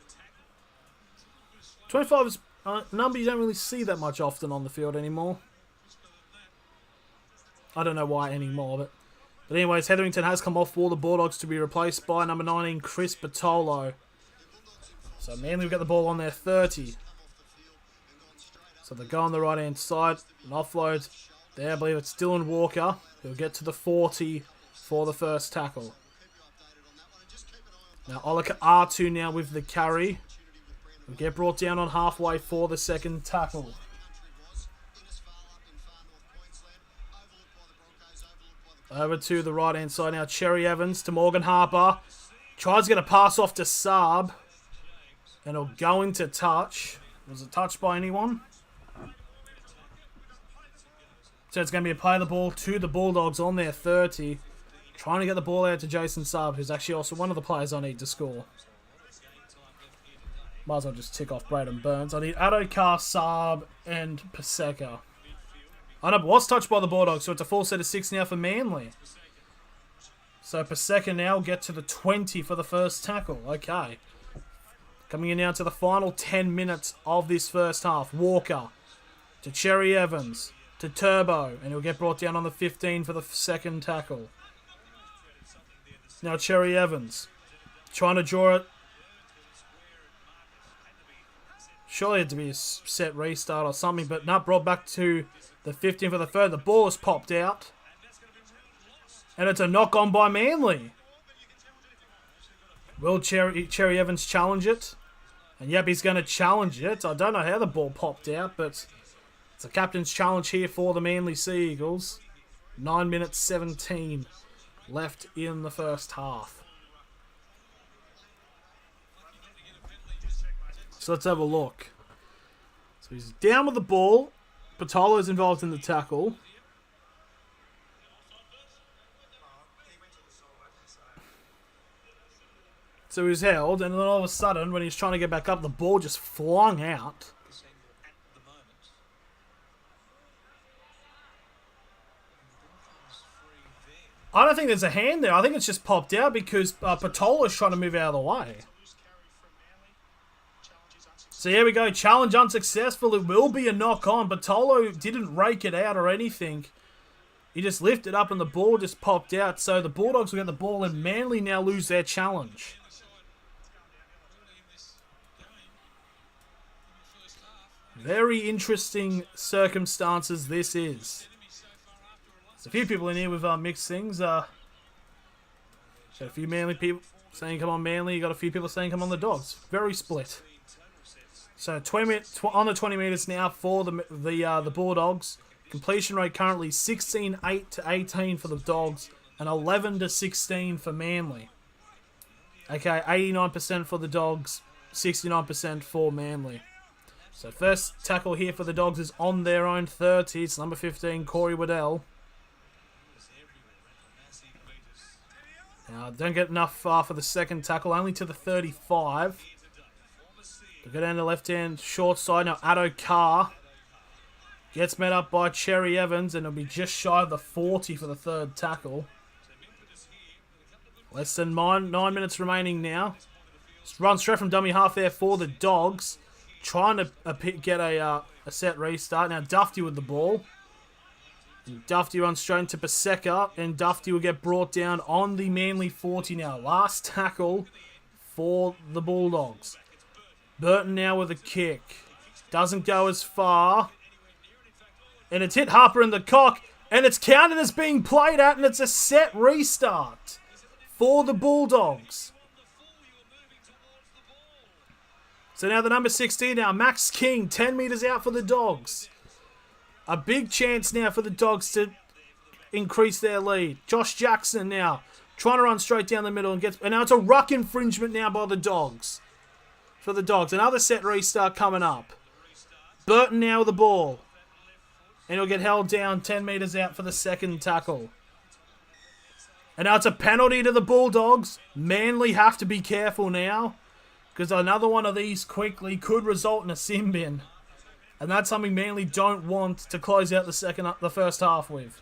25 is a number you don't really see that much often on the field anymore. I don't know why anymore, but anyways, Hetherington has come off for the Bulldogs to be replaced by number 19, Chris Bartolo. So Manly will get the ball on their 30. So they go on the right-hand side, an offload there. I believe it's Dylan Walker who'll get to the 40 for the first tackle. Now Olika R2 now with the carry. Will get brought down on halfway for the second tackle. Over to the right-hand side now. Cherry Evans to Morgan Harper. Tries to get a pass off to Saab. And it'll go into touch. Was it touched by anyone? So it's going to be a play the ball to the Bulldogs on their 30. Trying to get the ball out to Jason Saab, who's actually also one of the players I need to score. Might as well just tick off Braden Burns. I need Adokar, Saab, and Paseka. I know, but was touched by the Bulldogs, so it's a full set of 6 now for Manly. So Paseka now will get to the 20 for the first tackle. Okay. Coming in now to the final 10 minutes of this first half. Walker to Cherry Evans to Turbo, and he'll get brought down on the 15 for the second tackle. Now Cherry Evans trying to draw it. Surely it had to be a set restart or something, but not brought back to the 15 for the third. The ball has popped out. And it's a knock on by Manly. Will Cherry Evans challenge it? And yep, he's going to challenge it. I don't know how the ball popped out, but it's a captain's challenge here for the Manly Sea Eagles. 9 minutes 17 left in the first half. So let's have a look. So he's down with the ball. Patolo's involved in the tackle. So he was held, and then all of a sudden, when he's trying to get back up, the ball just flung out. I don't think there's a hand there. I think it's just popped out because Patolo's trying to move out of the way. So here we go. Challenge unsuccessful. It will be a knock on. Patolo didn't rake it out or anything. He just lifted up and the ball just popped out. So the Bulldogs will get the ball and Manly now lose their challenge. Very interesting circumstances this is. There's a few people in here with mixed things. Got a few Manly people saying come on Manly. You got a few people saying come on the Dogs. Very split. So 20 minutes on the 20 meters now for the Bulldogs. Completion rate currently 16-8 to 18 for the Dogs and 11 to 16 for Manly. Okay, 89% for the Dogs, 69% for Manly. So first tackle here for the Dogs is on their own 30. It's number 15, Corey Waddell. Now, don't get enough for the second tackle, only to the 35. They go down the left-hand short side. Now, Adokar gets met up by Cherry Evans, and it'll be just shy of the 40 for the third tackle. Less than 9 minutes remaining now. Just run straight from dummy half there for the Dogs. Trying to get a set restart. Now, Dufty with the ball. And Dufty runs straight into Paseka, and Dufty will get brought down on the Manly 40 now. Last tackle for the Bulldogs. Burton now with a kick. Doesn't go as far. And it's hit Harper in the cock. And it's counted as being played at. And it's a set restart for the Bulldogs. So now the number 16 now. Max King. 10 metres out for the Dogs. A big chance now for the Dogs to increase their lead. Josh Jackson now. Trying to run straight down the middle. And now it's a ruck infringement now by the Dogs. For the Dogs. Another set restart coming up. Burton now with the ball. And he'll get held down 10 metres out for the second tackle. And now it's a penalty to the Bulldogs. Manly have to be careful now. Because another one of these quickly could result in a sin bin. And that's something Manly don't want to close out the first half with.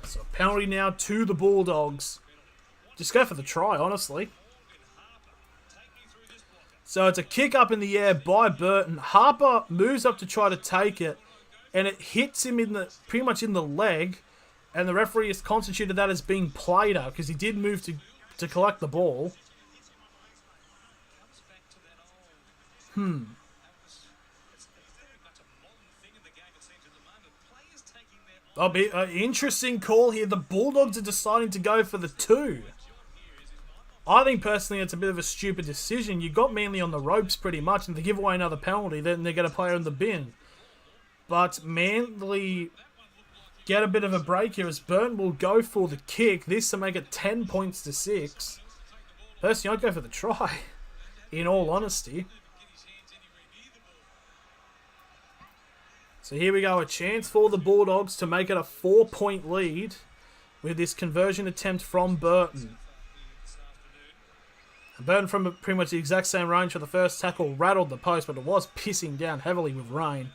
So penalty now to the Bulldogs. Just go for the try, honestly. So it's a kick up in the air by Burton. Harper moves up to try to take it. And it hits him pretty much in the leg. And the referee has constituted that as being played out. Because he did move to collect the ball. That'll be an interesting call here. The Bulldogs are deciding to go for the 2. I think personally it's a bit of a stupid decision. You got Manly on the ropes pretty much, and to give away another penalty, then they get a player in the bin. But Manly get a bit of a break here as Burton will go for the kick. This to make it 10 points to 6. Personally, I'd go for the try, in all honesty. So here we go, a chance for the Bulldogs to make it a 4-point lead with this conversion attempt from Burton. And Burton from pretty much the exact same range for the first tackle rattled the post, but it was pissing down heavily with rain.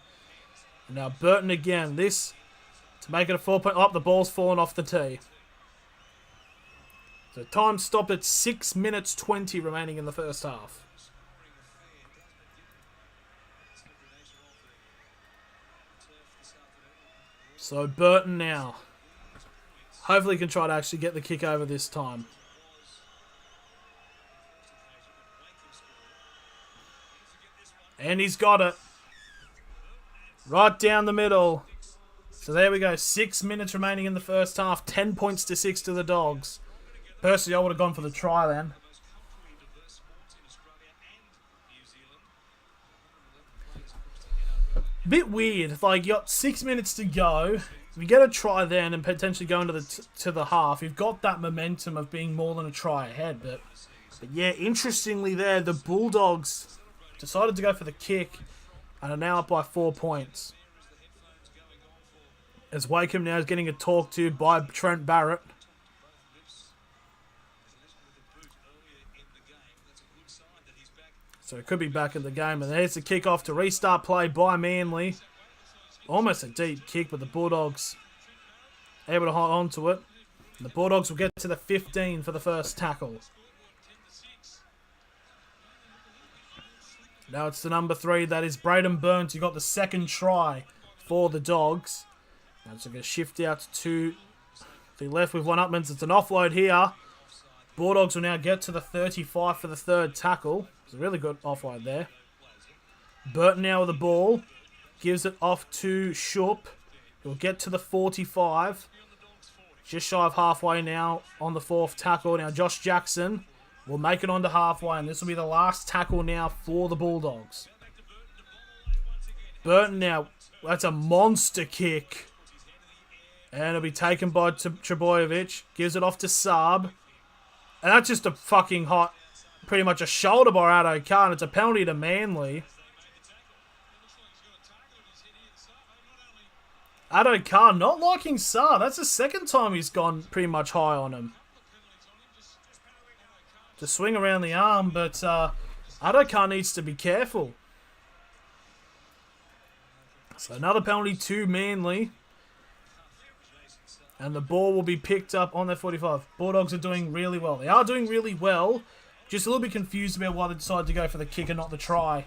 And now Burton again, this to make it a 4-point... Oh, the ball's fallen off the tee. So time stopped at 6 minutes 20 remaining in the first half. So Burton now. Hopefully can try to actually get the kick over this time. And he's got it. Right down the middle. So there we go. 6 minutes remaining in the first half. 10 points to 6 to the Dogs. Personally, I would have gone for the try then. Bit weird. Like, you got 6 minutes to go. If you get a try then and potentially go into the half, you've got that momentum of being more than a try ahead. But yeah, interestingly there, the Bulldogs decided to go for the kick and are now up by 4 points. As Wakeham now is getting a talk to by Trent Barrett. So it could be back in the game. And there's the kick-off to restart play by Manly. Almost a deep kick, but the Bulldogs able to hold on to it. And the Bulldogs will get to the 15 for the first tackle. Now it's the number 3. That is Braden Burns. He got the second try for the Dogs. Now it's going to shift out to the left with one upman's. It's an offload here. Bulldogs will now get to the 35 for the third tackle. It's a really good offload there. Burton now with the ball. Gives it off to Shoop. He'll get to the 45. Just shy of halfway now on the fourth tackle. Now Josh Jackson will make it onto halfway. And this will be the last tackle now for the Bulldogs. Burton now. That's a monster kick. And it'll be taken by Trebojevic. Gives it off to Saab. And that's just a fucking hot... Pretty much a shoulder by Addo Carr. And it's a penalty to Manly. Addo Carr not liking Saab. That's the second time he's gone pretty much high on him. To swing around the arm. But Addo Carr needs to be careful. So another penalty to Manly. And the ball will be picked up on their 45. Bulldogs are doing really well. They are doing really well. Just a little bit confused about why they decided to go for the kick and not the try.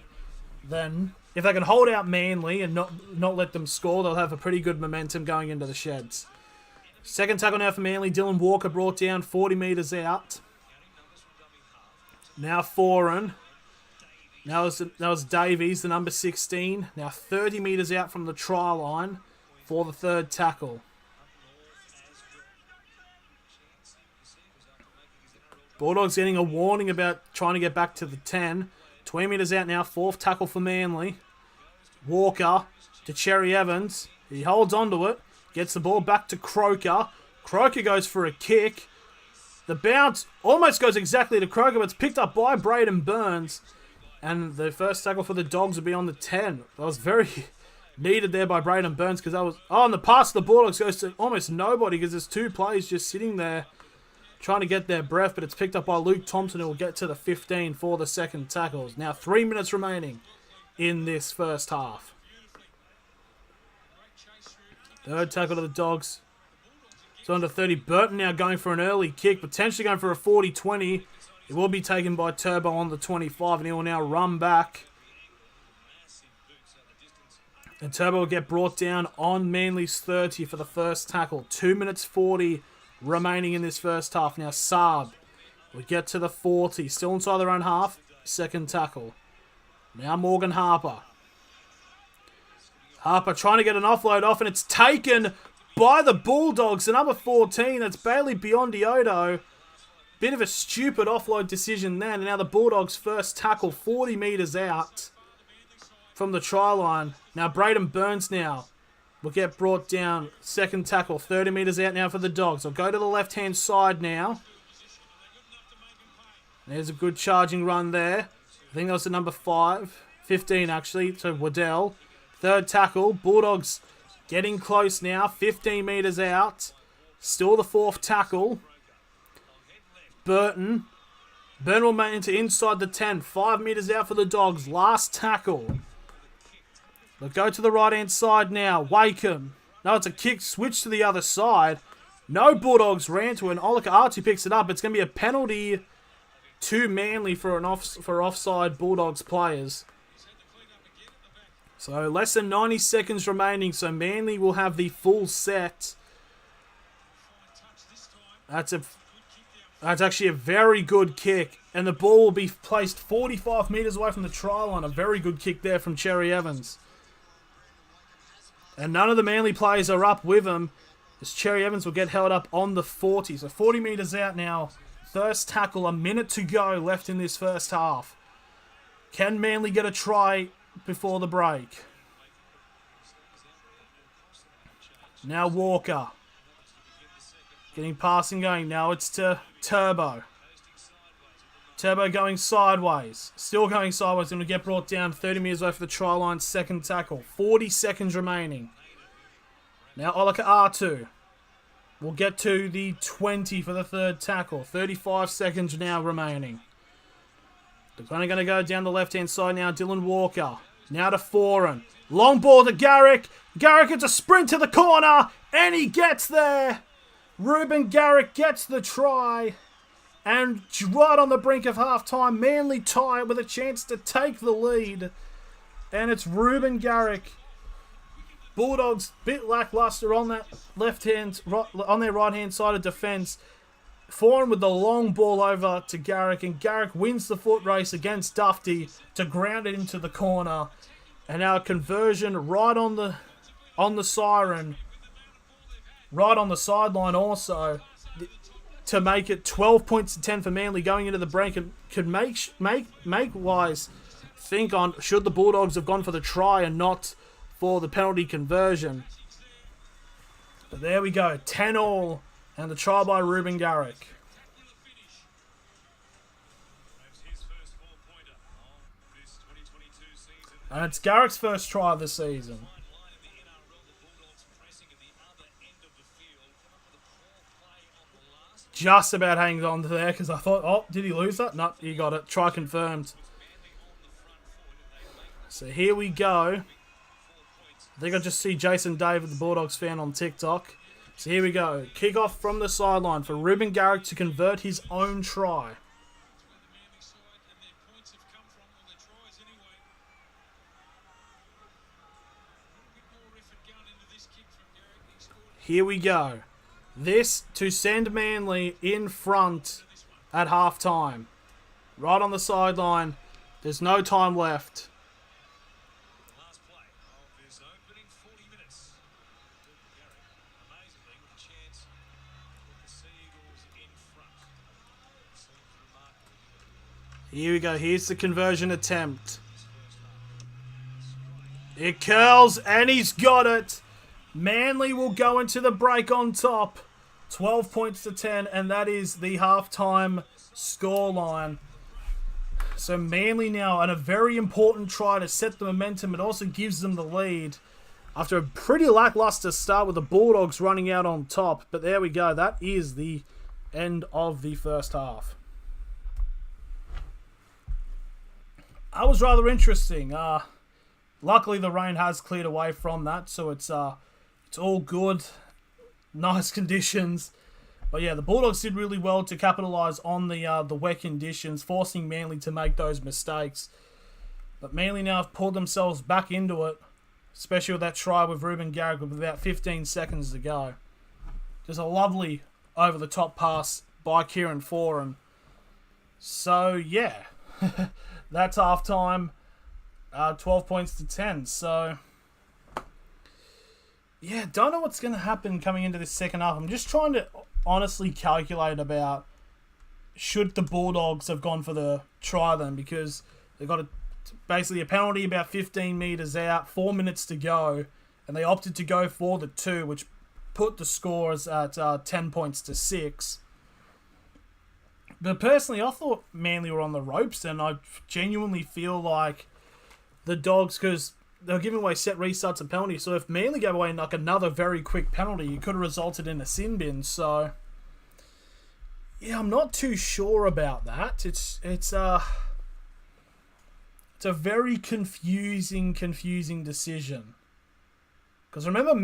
Then, if they can hold out Manly and not let them score, they'll have a pretty good momentum going into the sheds. Second tackle now for Manly. Dylan Walker brought down 40 metres out. Now Foran. Now that was Davies, the number 16. Now 30 metres out from the try line for the third tackle. Bulldogs getting a warning about trying to get back to the 10. 20 metres out now. Fourth tackle for Manly. Walker to Cherry Evans. He holds onto it. Gets the ball back to Croker. Croker goes for a kick. The bounce almost goes exactly to Croker, but it's picked up by Braden Burns. And the first tackle for the Dogs will be on the 10. That was very needed there by Braden Burns because that was... Oh, and the pass to the Bulldogs goes to almost nobody because there's two players just sitting there trying to get their breath, but it's picked up by Luke Thompson, who will get to the 15 for the second tackles. Now 3 minutes remaining in this first half. Third tackle to the Dogs. It's on to 30. Burton now going for an early kick, potentially going for a 40-20. It will be taken by Turbo on the 25, and he will now run back. And Turbo will get brought down on Manly's 30 for the first tackle. 2 minutes 40 remaining in this first half. Now Saab will get to the 40. Still inside their own half. Second tackle. Now Morgan Harper. Harper trying to get an offload off, and it's taken by the Bulldogs. The number 14, that's Bailey Biondioto. Bit of a stupid offload decision then. And now the Bulldogs' first tackle, 40 metres out from the try line. Now Braden Burns now will get brought down. Second tackle, 30 metres out now for the Dogs. I'll go to the left-hand side now. There's a good charging run there. I think that was the number 15 actually, so Waddell. Third tackle, Bulldogs getting close now, 15 metres out. Still the fourth tackle. Burton will make into inside the 10, 5 metres out for the Dogs. Last tackle. They'll go to the right-hand side now. Wakeham. No, it's a kick. Switch to the other side. No Bulldogs ran to it. And Olika Archie picks it up. It's going to be a penalty to Manly for offside Bulldogs players. So less than 90 seconds remaining. So Manly will have the full set. That's actually a very good kick. And the ball will be placed 45 metres away from the try line. A very good kick there from Cherry Evans. And none of the Manly players are up with him, as Cherry Evans will get held up on the 40. So 40 metres out now. First tackle, a minute to go left in this first half. Can Manly get a try before the break? Now Walker. Getting passing going. Now it's to Turbo. Turbo going sideways. Still going sideways. Going to get brought down 30 metres away for the try line. Second tackle. 40 seconds remaining. Now Olika R2. We'll get to the 20 for the third tackle. 35 seconds now remaining. They're going to go down the left-hand side now. Dylan Walker. Now to Foran. Long ball to Garrick. Garrick gets a sprint to the corner. And he gets there. Ruben Garrick gets the try. And right on the brink of half-time, Manly tie it with a chance to take the lead. And it's Ruben Garrick. Bulldogs bit lackluster on that on their right-hand side of defence. Foran with the long ball over to Garrick, and Garrick wins the foot race against Dufty to ground it into the corner. And now a conversion right on the siren, right on the sideline also, to make it 12 points to 10 for Manly going into the break, and could make Wise think on should the Bulldogs have gone for the try and not for the penalty conversion. But there we go, 10-all, and the try by Ruben Garrick. And it's Garrick's first try of the season. Just about hanging on to there because I thought, oh, did he lose that? No, he got it. Try confirmed. So here we go. I think I just see Jason David, the Bulldogs fan, on TikTok. So here we go. Kick-off from the sideline for Ruben Garrick to convert his own try. Here we go. This to send Manly in front at half-time. Right on the sideline. There's no time left. Here we go. Here's the conversion attempt. It curls and he's got it. Manly will go into the break on top. 12 points to 10, and that is the halftime scoreline. So Manly now on a very important try to set the momentum. It also gives them the lead after a pretty lackluster start with the Bulldogs running out on top. But there we go. That is the end of the first half. That was rather interesting. Luckily, the rain has cleared away from that, so it's all good. Nice conditions. But yeah, the Bulldogs did really well to capitalise on the wet conditions, forcing Manly to make those mistakes. But Manly now have pulled themselves back into it, especially with that try with Ruben Garrick with about 15 seconds to go. Just a lovely over-the-top pass by Kieran Foran. So yeah, that's half-time. 12 points to 10. So yeah, don't know what's going to happen coming into this second half. I'm just trying to honestly calculate about should the Bulldogs have gone for the try then, because they've got basically a penalty about 15 metres out, 4 minutes to go, and they opted to go for the 2, which put the scores at 10 points to 6. But personally, I thought Manly were on the ropes, and I genuinely feel like the Dogs, because they were giving away set restarts and penalties, so if Manly gave away like another very quick penalty, it could have resulted in a sin bin. So yeah, I'm not too sure about that. It's a very confusing decision. Because remember,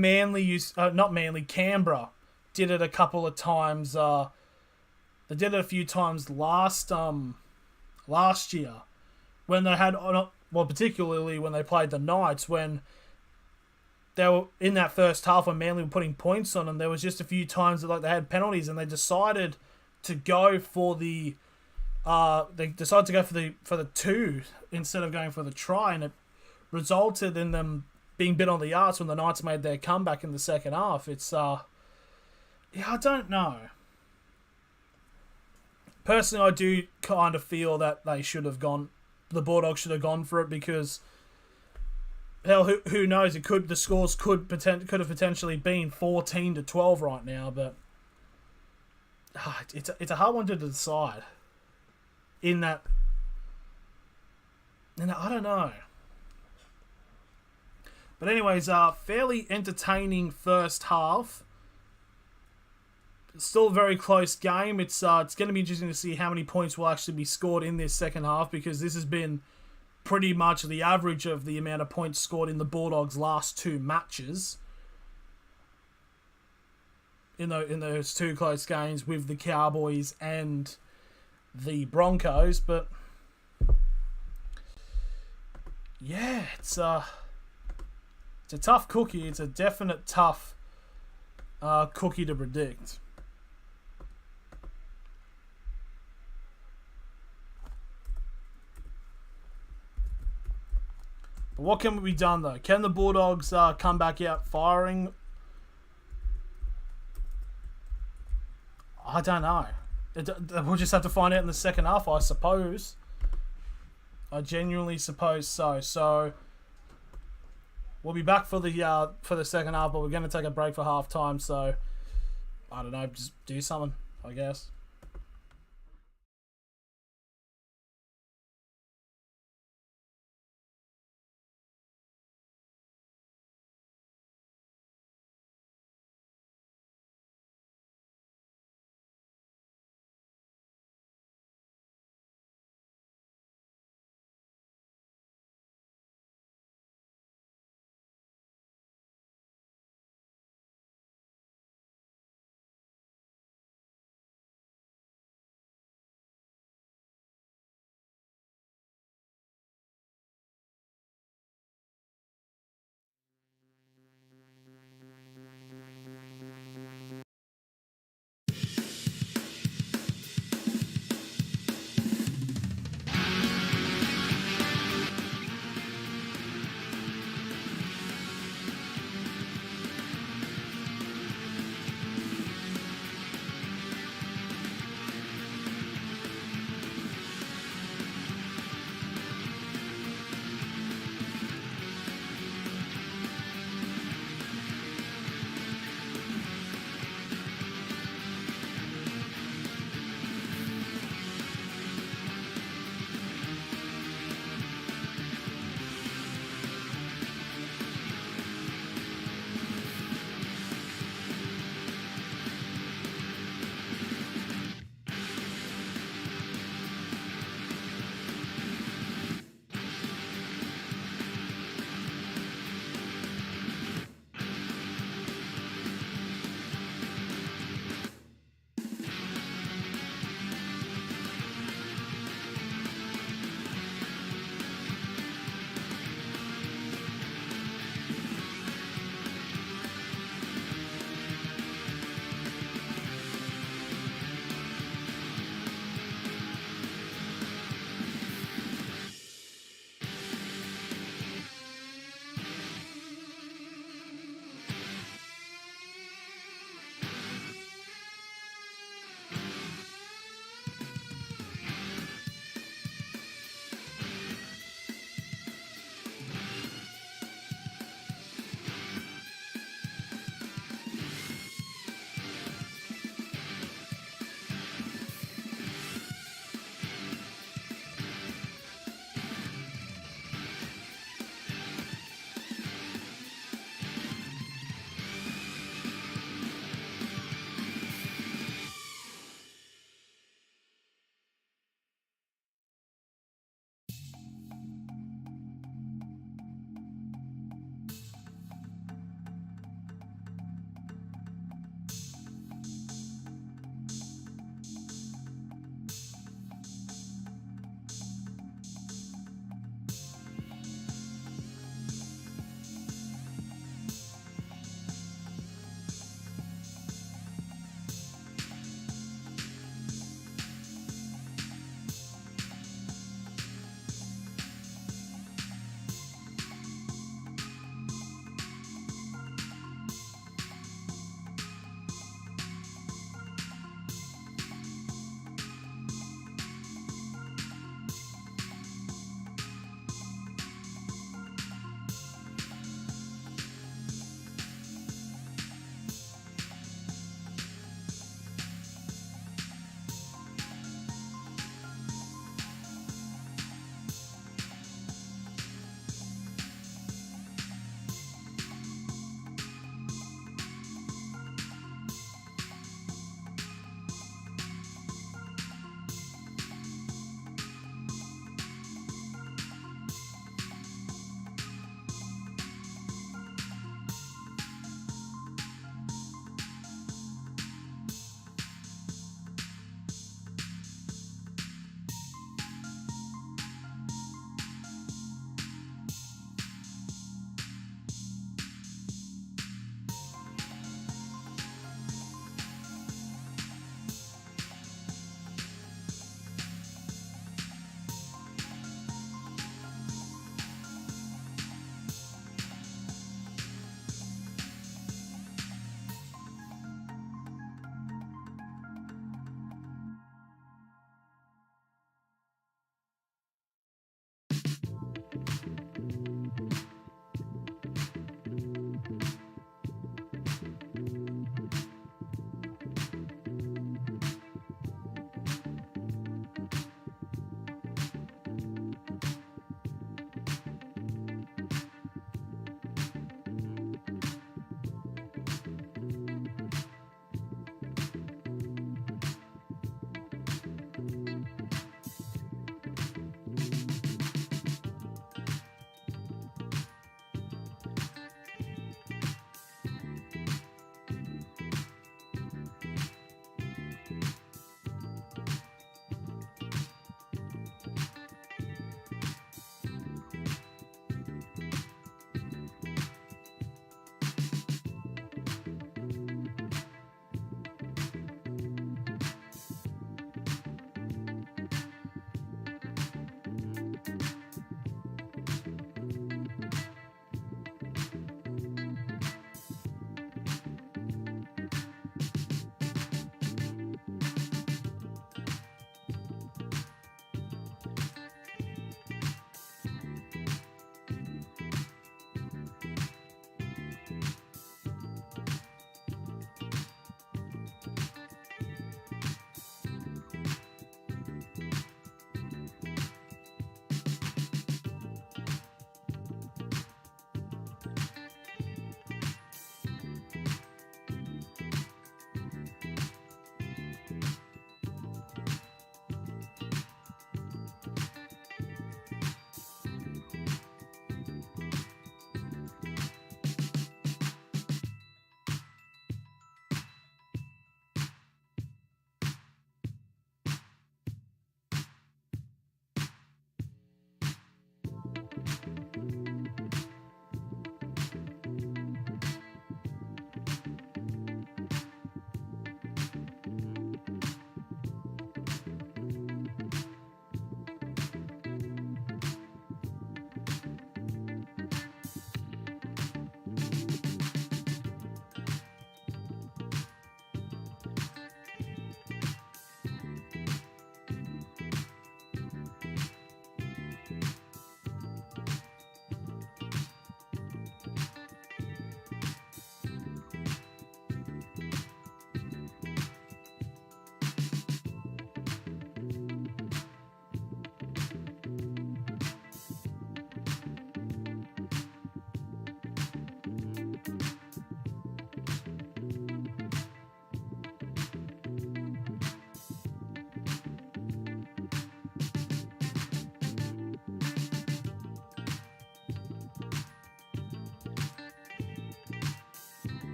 Canberra did it a couple of times. They did it a few times last year when they had, well, particularly when they played the Knights, when they were in that first half when Manly were putting points on them. There was just a few times that they had penalties, and they decided to go for the for the 2 instead of going for the try, and it resulted in them being bit on the arse when the Knights made their comeback in the second half. It's I don't know. Personally, I do kind of feel that the Bulldogs should have gone for it, because hell, who knows? The scores could have potentially been 14-12 right now, but it's a hard one to decide. In that, I don't know. But anyways, fairly entertaining first half. Still a very close game. It's going to be interesting to see how many points will actually be scored in this second half, because this has been pretty much the average of the amount of points scored in the Bulldogs' last 2 matches. In those 2 close games with the Cowboys and the Broncos, but yeah, it's a tough cookie. It's a definite tough cookie to predict. But what can be done, though? Can the Bulldogs come back out firing? I don't know. We'll just have to find out in the second half, I suppose. I genuinely suppose so. So we'll be back for the second half, but we're going to take a break for half time. So I don't know, just do something, I guess.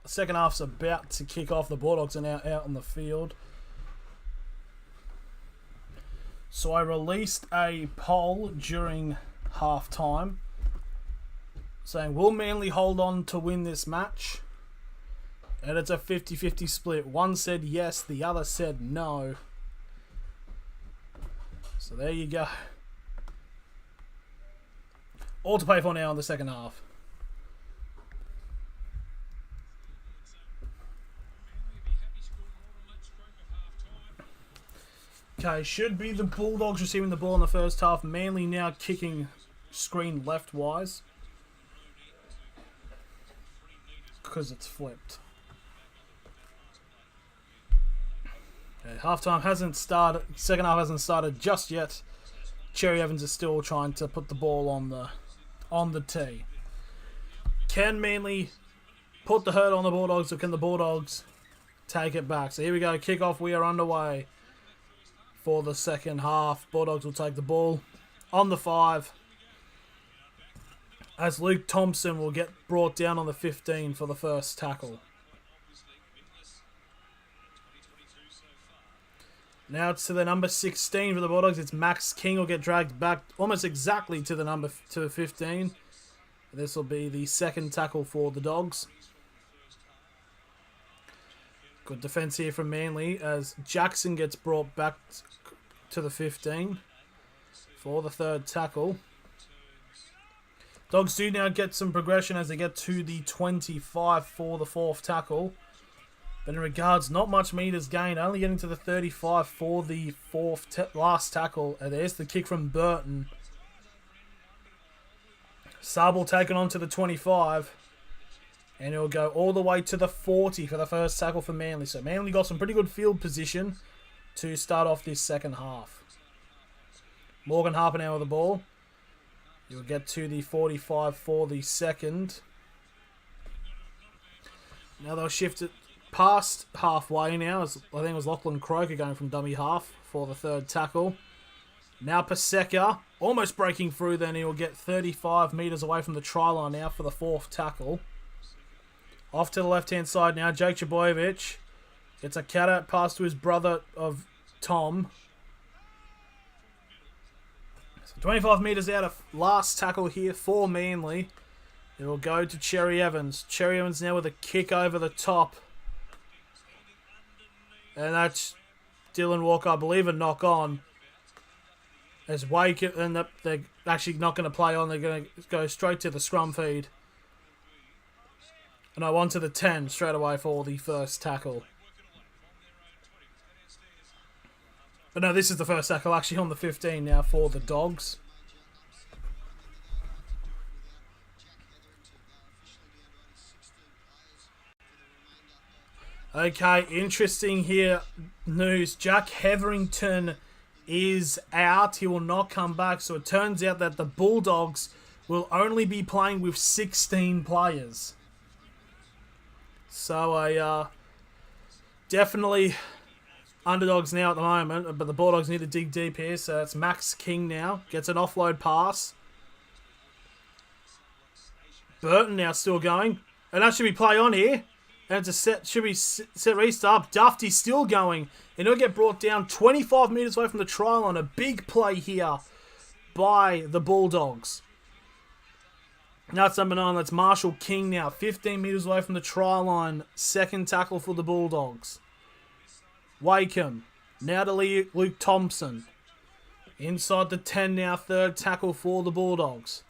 Second half's about to kick off. The Bulldogs are now out on the field. So I released a poll during half time saying, will Manly hold on to win this match? And it's a 50-50 split. One said yes, the other said no. So there you go. All to play for now in the second half. Okay, should be the Bulldogs receiving the ball in the first half. Manly now kicking screen left-wise. Because it's flipped. Okay, halftime hasn't started. Second half hasn't started just yet. Cherry Evans is still trying to put the ball on the tee. Can Manly put the hurt on the Bulldogs, or can the Bulldogs take it back? So here we go. Kickoff. We are underway for the second half. Bulldogs will take the ball on the 5 as Luke Thompson will get brought down on the 15 for the first tackle. Now it's to the number 16 for the Bulldogs. It's Max King will get dragged back almost exactly to the 15. This will be the second tackle for the Dogs. Good defense here from Manly as Jackson gets brought back to the 15 for the third tackle. Dogs do now get some progression as they get to the 25 for the fourth tackle. But in regards, not much meters gained, only getting to the 35 for the last tackle. And there's the kick from Burton. Sable taken on to the 25. And it'll go all the way to the 40 for the first tackle for Manly. So Manly got some pretty good field position to start off this second half. Morgan Harper now with the ball. You'll get to the 45 for the second. Now they'll shift it past halfway now. As I think it was Lachlan Croker going from dummy half for the third tackle. Now Paseka almost breaking through. Then he'll get 35 metres away from the try line now for the fourth tackle. Off to the left-hand side now. Jake Chaboyevich gets a cut-out pass to his brother of Tom. So 25 metres out of last tackle here for Manly. It will go to Cherry Evans. Cherry Evans now with a kick over the top. And that's Dylan Walker, I believe, a knock on. As Wake, and they're actually not going to play on. They're going to go straight to the scrum feed. And I want to the 10 straight away for the first tackle. But no, this is the first tackle actually on the 15 now for the Dogs. Okay, interesting here news. Jack Hetherington is out. He will not come back. So it turns out that the Bulldogs will only be playing with 16 players. So definitely underdogs now at the moment, but the Bulldogs need to dig deep here. So it's Max King now. Gets an offload pass. Burton now still going. And that should be play on here. And it's a set, should be set restart. Duffy's still going. And he'll get brought down 25 metres away from the try line. A big play here by the Bulldogs. Now it's number 9. That's Marshall King now. 15 metres away from the try line. Second tackle for the Bulldogs. Wakeham. Now to Luke Thompson. Inside the 10 now. Third tackle for the Bulldogs.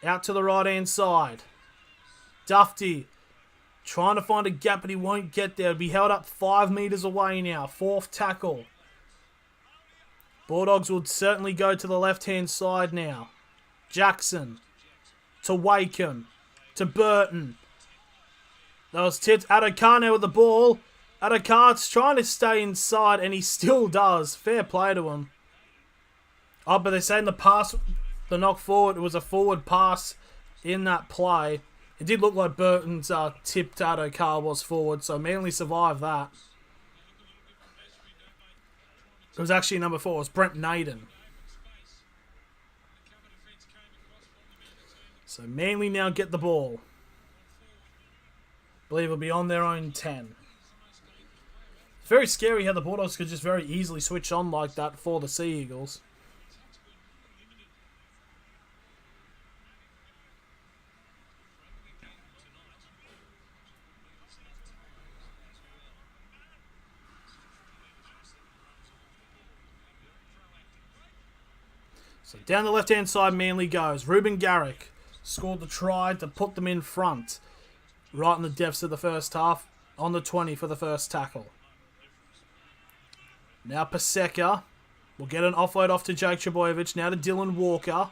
Out to the right-hand side. Duffy trying to find a gap, but he won't get there. He'll be held up 5 metres away now. Fourth tackle. Bulldogs would certainly go to the left-hand side now. Jackson. To Wakeham. To Burton. That was tipped. Adokar now with the ball. Adokar's trying to stay inside, and he still does. Fair play to him. Oh, but they're saying the pass, the knock forward, it was a forward pass in that play. It did look like Burton's tipped Adokar was forward, so Manly survived that. It was actually number 4. It was Brent Naden. So Manly now get the ball. I believe it'll be on their own 10. It's very scary how the Bulldogs could just very easily switch on like that for the Sea Eagles. So down the left-hand side, Manly goes. Ruben Garrick scored the try to put them in front. Right in the depths of the first half. On the 20 for the first tackle. Now Paseka will get an offload off to Jake Trbojevic. Now to Dylan Walker.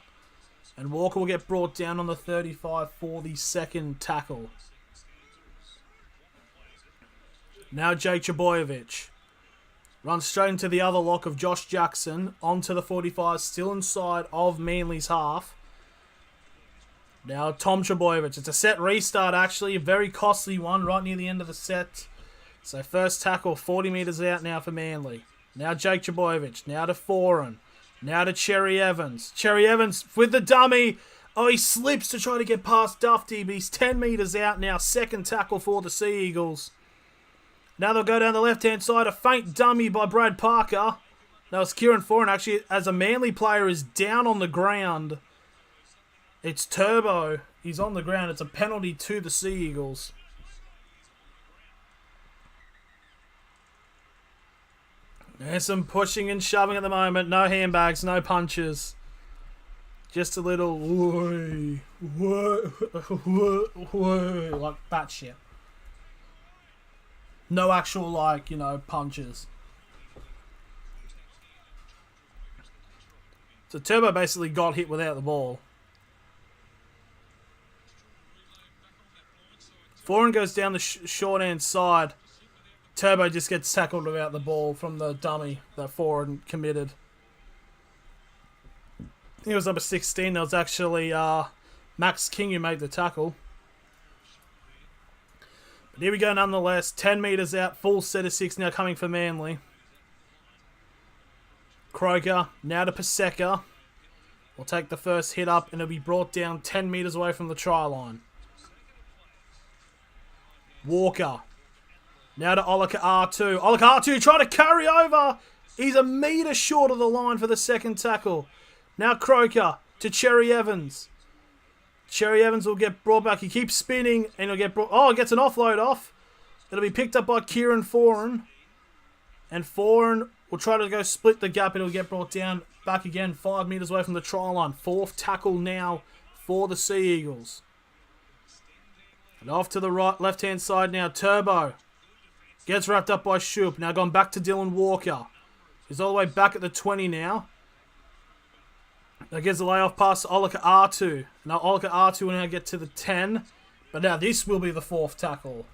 And Walker will get brought down on the 35 for the second tackle. Now Jake Trbojevic. Runs straight into the other lock of Josh Jackson. Onto the 45, still inside of Manly's half. Now Tom Trbojevic. It's a set restart actually. A very costly one right near the end of the set. So first tackle 40 metres out now for Manly. Now Jake Trbojevic. Now to Foran. Now to Cherry Evans. Cherry Evans with the dummy. Oh, he slips to try to get past Duffy, but he's 10 metres out now. Second tackle for the Sea Eagles. Now they'll go down the left-hand side. A faint dummy by Brad Parker. Now it's Kieran Foran actually, as a Manly player, is down on the ground. It's Turbo. He's on the ground. It's a penalty to the Sea Eagles. There's some pushing and shoving at the moment. No handbags, no punches. Just a little whoa, like that shit. No actual, punches. So Turbo basically got hit without the ball. Foran goes down the short-hand side. Turbo just gets tackled without the ball from the dummy that Foran committed. I think it was number 16. That was actually Max King who made the tackle. But here we go nonetheless. 10 metres out. Full set of 6 now coming for Manly. Croker. Now to Paseka. Will take the first hit up and it'll be brought down 10 metres away from the try line. Walker. Now to Olika R2. Olika R2 trying to carry over. He's a metre short of the line for the second tackle. Now Croker to Cherry Evans. Cherry Evans will get brought back. He keeps spinning and he'll get brought... Oh, gets an offload off. It'll be picked up by Kieran Foran. And Foran will try to go split the gap and it'll get brought down back again 5 metres away from the try line. Fourth tackle now for the Sea Eagles. And off to the right, left-hand side now. Turbo gets wrapped up by Shoop. Now gone back to Dylan Walker. He's all the way back at the 20 now. That gets the layoff pass to Olika R2. Now Olika R2 will now get to the 10. But now this will be the fourth tackle.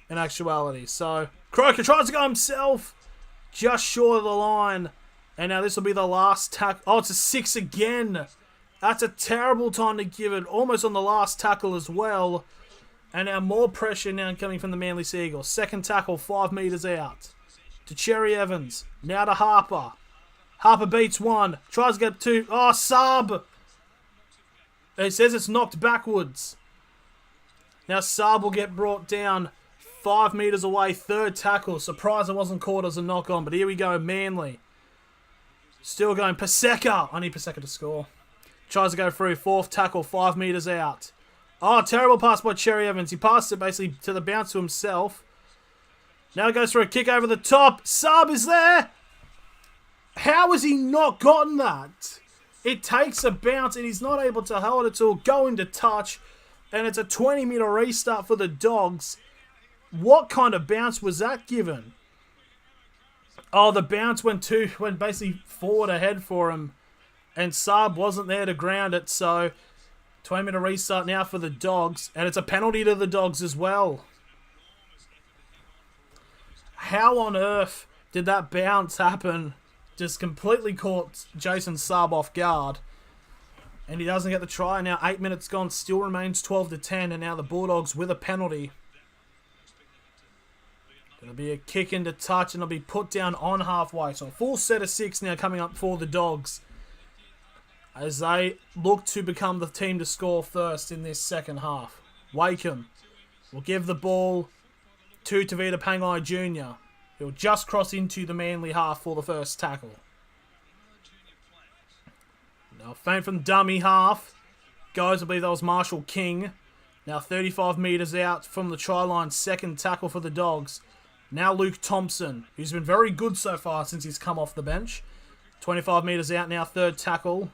In actuality. So Croker tries to go himself. Just short of the line. And now this will be the last tackle. Oh, it's a 6 again. That's a terrible time to give it. Almost on the last tackle as well. And now more pressure now coming from the Manly Sea Eagles. Second tackle 5 metres out. To Cherry Evans. Now to Harper. Harper beats one. Tries to get two. Oh, sub. It says it's knocked backwards. Now Saab will get brought down 5 metres away. Third tackle. Surprised it wasn't caught as a knock on, but here we go. Manly. Still going. Paseka. I need Paseka to score. Tries to go through. Fourth tackle. 5 metres out. Oh, terrible pass by Cherry Evans. He passed it basically to the bounce to himself. Now goes for a kick over the top. Saab is there. How has he not gotten that? It takes a bounce and he's not able to hold it to go into touch. And it's a 20-metre restart for the Dogs. What kind of bounce was that given? Oh, the bounce went basically forward ahead for him. And Saab wasn't there to ground it. So 20-metre restart now for the Dogs. And it's a penalty to the Dogs as well. How on earth did that bounce happen? Just completely caught Jason Saab off guard. And he doesn't get the try. Now 8 minutes gone. Still remains 12-10. And now the Bulldogs with a penalty. It'll be a kick into touch and it'll be put down on halfway. So a full set of 6 now coming up for the Dogs. As they look to become the team to score first in this second half. Wakeham will give the ball to Tavita Pangai Jr. He'll just cross into the Manly half for the first tackle. Now feint from dummy half. Goes, I believe that was Marshall King. Now 35 metres out from the try line. Second tackle for the Dogs. Now Luke Thompson, who's been very good so far since he's come off the bench. 25 metres out now, third tackle.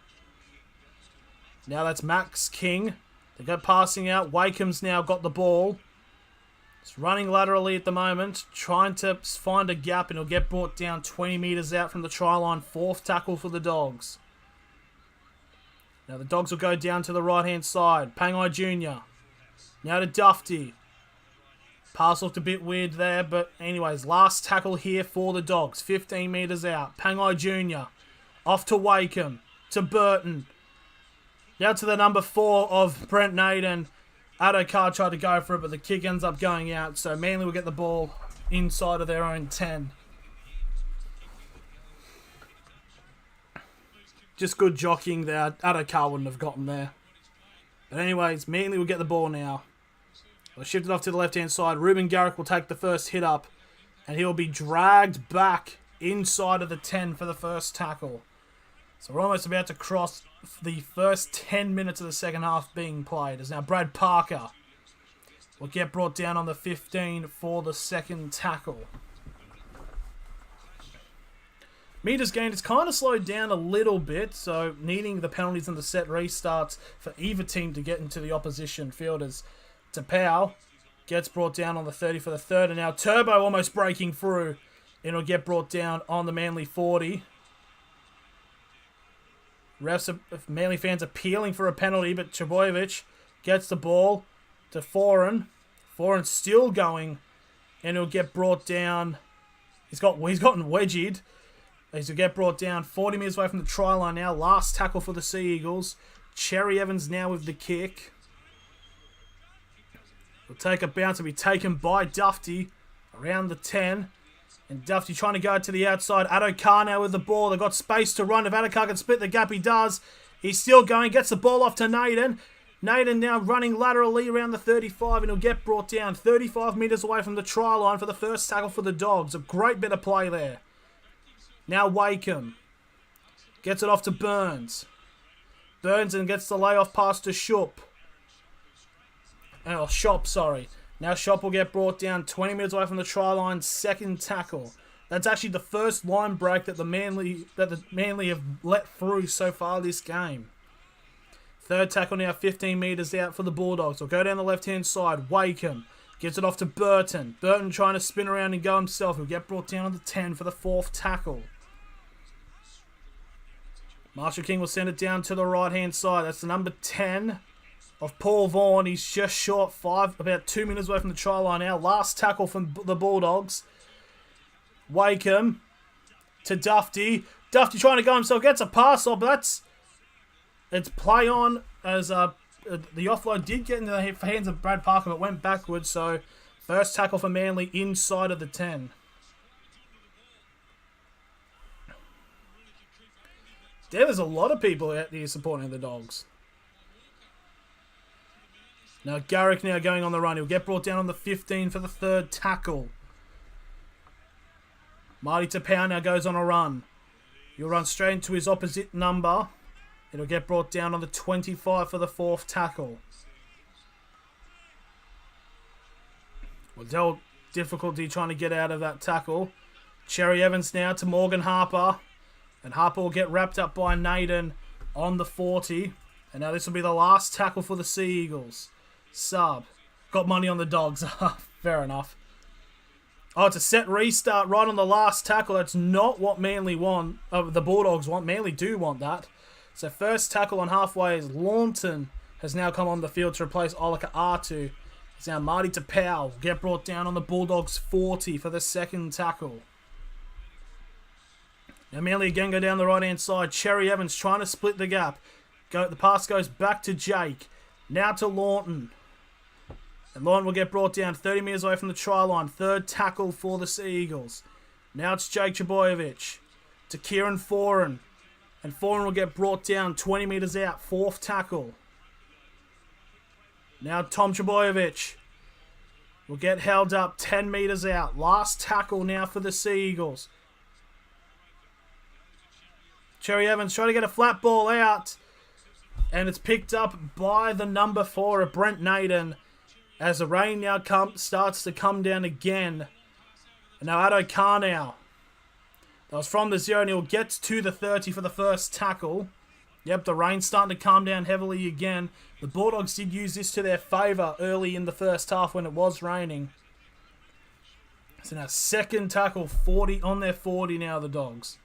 Now that's Max King. They go passing out. Wakeham's now got the ball. It's running laterally at the moment, trying to find a gap, and he'll get brought down 20 metres out from the try line. Fourth tackle for the Dogs. Now the Dogs will go down to the right-hand side. Pangai Jr. Now to Dufty. Pass looked a bit weird there, but anyways, last tackle here for the Dogs. 15 metres out. Pangai Jr. Off to Wakeham. To Burton. Now to the number 4 of Brent Naden. Adokar tried to go for it, but the kick ends up going out. So Manly will get the ball inside of their own 10. Just good jockeying there. Adokar wouldn't have gotten there. But anyways, Manly will get the ball now. We'll shift it off to the left-hand side. Ruben Garrick will take the first hit up. And he'll be dragged back inside of the 10 for the first tackle. So we're almost about to cross the first 10 minutes of the second half being played. As now Brad Parker will get brought down on the 15 for the second tackle. Meters gained has kind of slowed down a little bit, so needing the penalties and the set restarts for either team to get into the opposition fielders. Tapau gets brought down on the 30 for the third, and now Turbo almost breaking through, and it'll get brought down on the Manly 40. Manly fans appealing for a penalty, but Trbojevic gets the ball to Foran. Foran still going, and he'll get brought down. He's gotten wedgied. He'll get brought down 40 metres away from the try line now. Last tackle for the Sea Eagles. Cherry Evans now with the kick. Will take a bounce and be taken by Dufty around the 10. And Dufty trying to go to the outside. Adokar now with the ball. They've got space to run. If Adokar can split the gap, he does. He's still going. Gets the ball off to Naden. Naden now running laterally around the 35, and he'll get brought down 35 metres away from the try line for the first tackle for the Dogs. A great bit of play there. Now Wakeham gets it off to Burns. Burns and gets the layoff pass to Shop. Shop, sorry. Now Shop will get brought down 20 metres away from the try line. Second tackle. That's actually the first line break that the Manly have let through so far this game. Third tackle now 15 metres out for the Bulldogs. They'll go down the left-hand side. Wakeham gets it off to Burton. Burton trying to spin around and go himself. He'll get brought down on the 10 for the fourth tackle. Marshall King will send it down to the right-hand side. That's the number 10 of Paul Vaughan. He's just short about 2 minutes away from the try line now. Last tackle from the Bulldogs. Wakeham to Dufty. Dufty trying to go himself. Gets a pass off, but it's play on as the offload did get into the hands of Brad Parker, but went backwards. So first tackle for Manly inside of the 10. There's a lot of people out there supporting the Dogs. Now Garrick now going on the run. He'll get brought down on the 15 for the third tackle. Marty Tapau now goes on a run. He'll run straight into his opposite number. It'll get brought down on the 25 for the fourth tackle. Waddell difficulty trying to get out of that tackle. Cherry Evans now to Morgan Harper. And Harper will get wrapped up by Naden on the 40. And now this will be the last tackle for the Sea Eagles. Sub. Got money on the Dogs. Fair enough. Oh, it's a set restart right on the last tackle. That's not what Manly want. The Bulldogs want. Manly do want that. So first tackle on halfway is Launton has now come on the field to replace Olika Artu. It's now Marty Tapau. Get brought down on the Bulldogs 40 for the second tackle. Now Manly again go down the right hand side. Cherry Evans trying to split the gap. The pass goes back to Jake. Now to Launton. And Lawton will get brought down 30 metres away from the try line. Third tackle for the Sea Eagles. Now it's Jake Chaboyevich to Kieran Foran. And Foran will get brought down 20 metres out. Fourth tackle. Now Tom Chaboyevich will get held up 10 metres out. Last tackle now for the Sea Eagles. Cherry Evans trying to get a flat ball out. And it's picked up by the number 4 of Brent Naden. As the rain now starts to come down again. And now Addo Carr now. That was from the 0 and he'll get to the 30 for the first tackle. Yep, the rain's starting to calm down heavily again. The Bulldogs did use this to their favour early in the first half when it was raining. So now second tackle, 40 on their 40 now, the Dogs.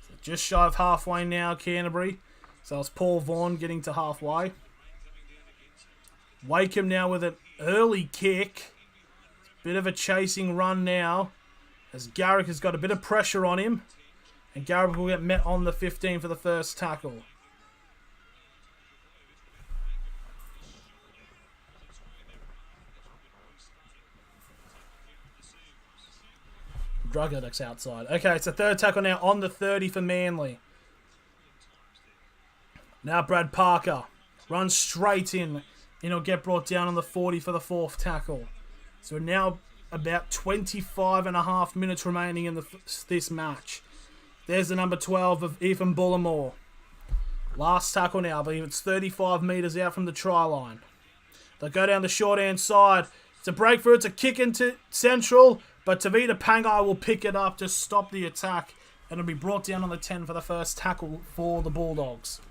So just shy of halfway now, Canterbury. So it's Paul Vaughan getting to halfway. Wakeham now with an early kick. Bit of a chasing run now. As Garrick has got a bit of pressure on him. And Garrick will get met on the 15 for the first tackle. Drug addicts outside. Okay, it's a third tackle now on the 30 for Manly. Now Brad Parker runs straight in. And he'll get brought down on the 40 for the fourth tackle. So now about 25 and a half minutes remaining in this match. There's the number 12 of Ethan Bullimore. Last tackle now. I believe it's 35 metres out from the try line. They'll go down the short hand side. It's a breakthrough. It's a kick into central. But Tavita Pangai will pick it up to stop the attack. And it'll be brought down on the 10 for the first tackle for the Bulldogs.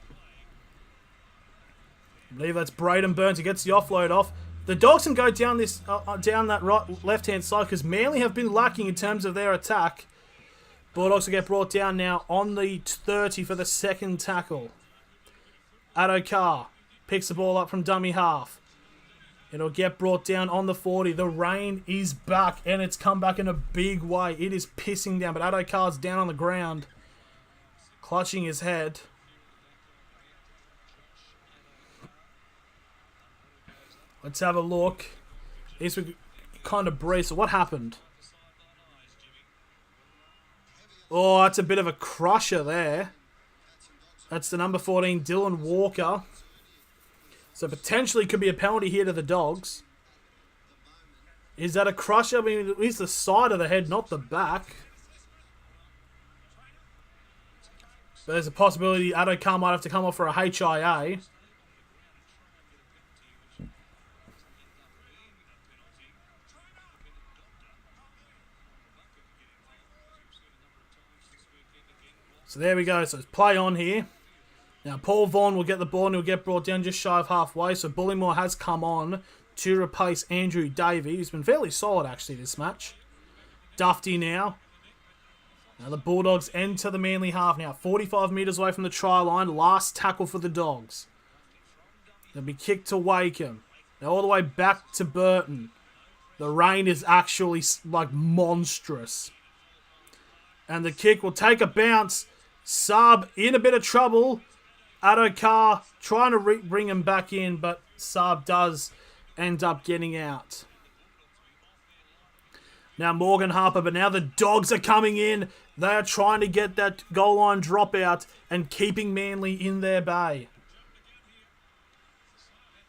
I believe that's Braden Burns who gets the offload off. The Dogs can go down down that left-hand side because Manly have been lacking in terms of their attack. Bulldogs will get brought down now on the 30 for the second tackle. Addo Carr picks the ball up from dummy half. It'll get brought down on the 40. The rain is back and it's come back in a big way. It is pissing down, but Addo Carr's down on the ground, clutching his head. Let's have a look. This would kind of breeze. So what happened? Oh, that's a bit of a crusher there. That's the number 14, Dylan Walker. So potentially could be a penalty here to the Dogs. Is that a crusher? I mean, it is the side of the head, not the back. But there's a possibility Addo Carr might have to come off for a HIA. So there we go. So it's play on here. Now Paul Vaughan will get the ball and he'll get brought down just shy of halfway. So Bullimore has come on to replace Andrew Davey, who's been fairly solid actually this match. Dufty now. Now the Bulldogs enter the Manly half now. 45 metres away from the try line. Last tackle for the Dogs. They'll be kicked to Wakeham. Now all the way back to Burton. The rain is actually like monstrous. And the kick will take a bounce. Saab in a bit of trouble. Addo Carr trying to bring him back in, but Saab does end up getting out. Now Morgan Harper, but now the Dogs are coming in. They are trying to get that goal line dropout and keeping Manly in their bay.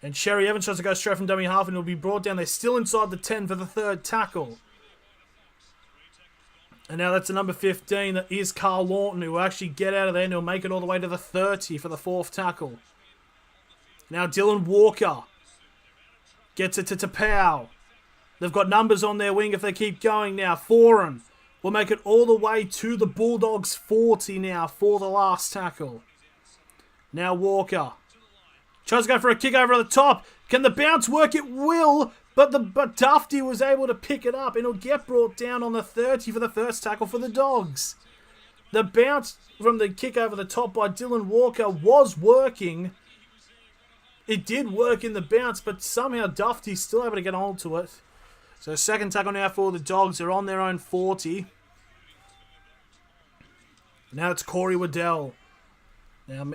And Sherry Evans tries to go straight from dummy half and it'll be brought down. They're still inside the 10 for the third tackle. And now that's the number 15. That is Carl Lawton, who will actually get out of there and he'll make it all the way to the 30 for the fourth tackle. Now Dylan Walker gets it to Tapau. They've got numbers on their wing if they keep going now. Foran will make it all the way to the Bulldogs 40 now for the last tackle. Now Walker tries to go for a kick over the top. Can the bounce work? It will. But Dufty was able to pick it up and it'll get brought down on the 30 for the first tackle for the Dogs. The bounce from the kick over the top by Dylan Walker was working. It did work in the bounce, but somehow Dufty's still able to get hold to it. So second tackle now for the Dogs. They're on their own 40. Now it's Corey Waddell. Now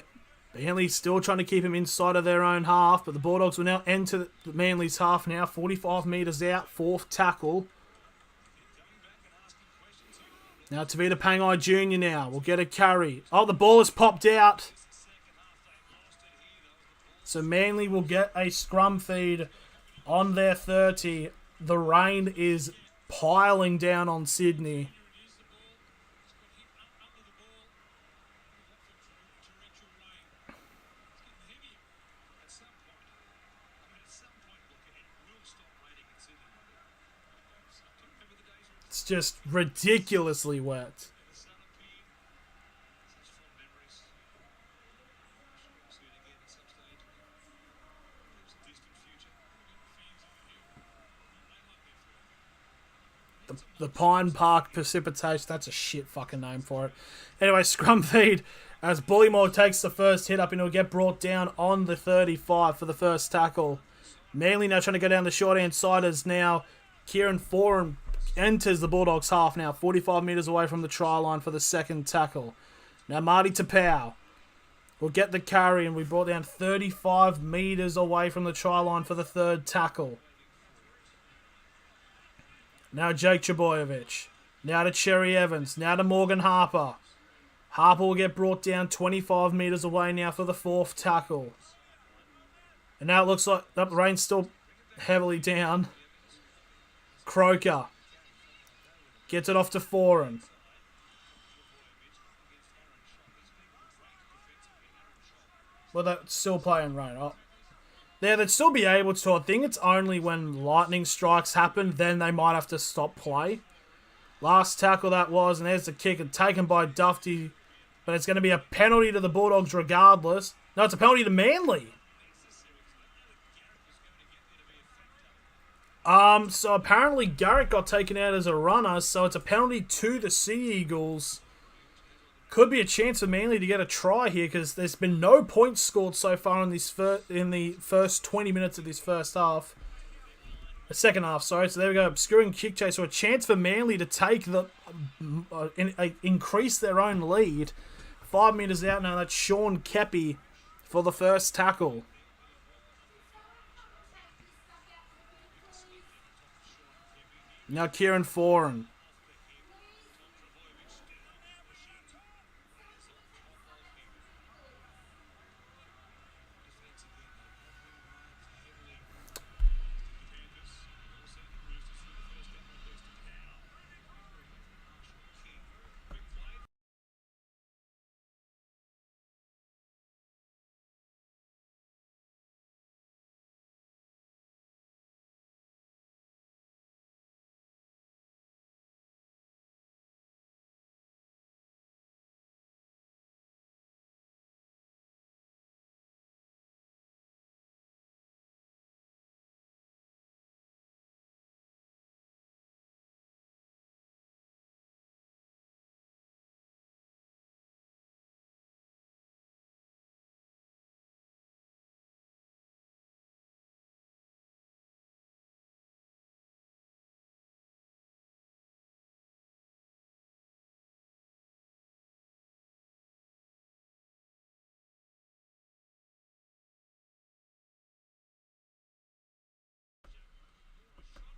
Manly's still trying to keep him inside of their own half, but the Bulldogs will now enter the Manly's half now. 45 metres out, fourth tackle. Now Tavita Pangai Jr. now will get a carry. Oh, the ball has popped out. So Manly will get a scrum feed on their 30. The rain is piling down on Sydney. It's just ridiculously wet. The Pine Park Precipitation, that's a shit fucking name for it. Anyway, scrum feed as Bullymore takes the first hit up and he'll get brought down on the 35 for the first tackle. Manly now trying to go down the short hand side as now Kieran Foran enters the Bulldogs half now, 45 metres away from the try line for the second tackle. Now Marty Tapau will get the carry and we brought down 35 metres away from the try line for the third tackle. Now Jake Trbojevic. Now to Cherry Evans. Now to Morgan Harper. Harper will get brought down 25 metres away now for the fourth tackle. And now it looks like the rain's still heavily down. Croker gets it off to Foran. Well, that's still playing rain. Oh. Yeah, they'd still be able to. I think it's only when lightning strikes happen, then they might have to stop play. Last tackle that was, and there's the kick taken by Dufty. But it's going to be a penalty to the Bulldogs regardless. No, it's a penalty to Manly. So apparently Garrett got taken out as a runner, so it's a penalty to the Sea Eagles. Could be a chance for Manly to get a try here because there's been no points scored so far in the first 20 minutes of this first half. The second half, sorry. So there we go, obscuring kick chase. So a chance for Manly to take increase their own lead. 5 metres out now, that's Sean Kepi for the first tackle. Now Kieran Foran.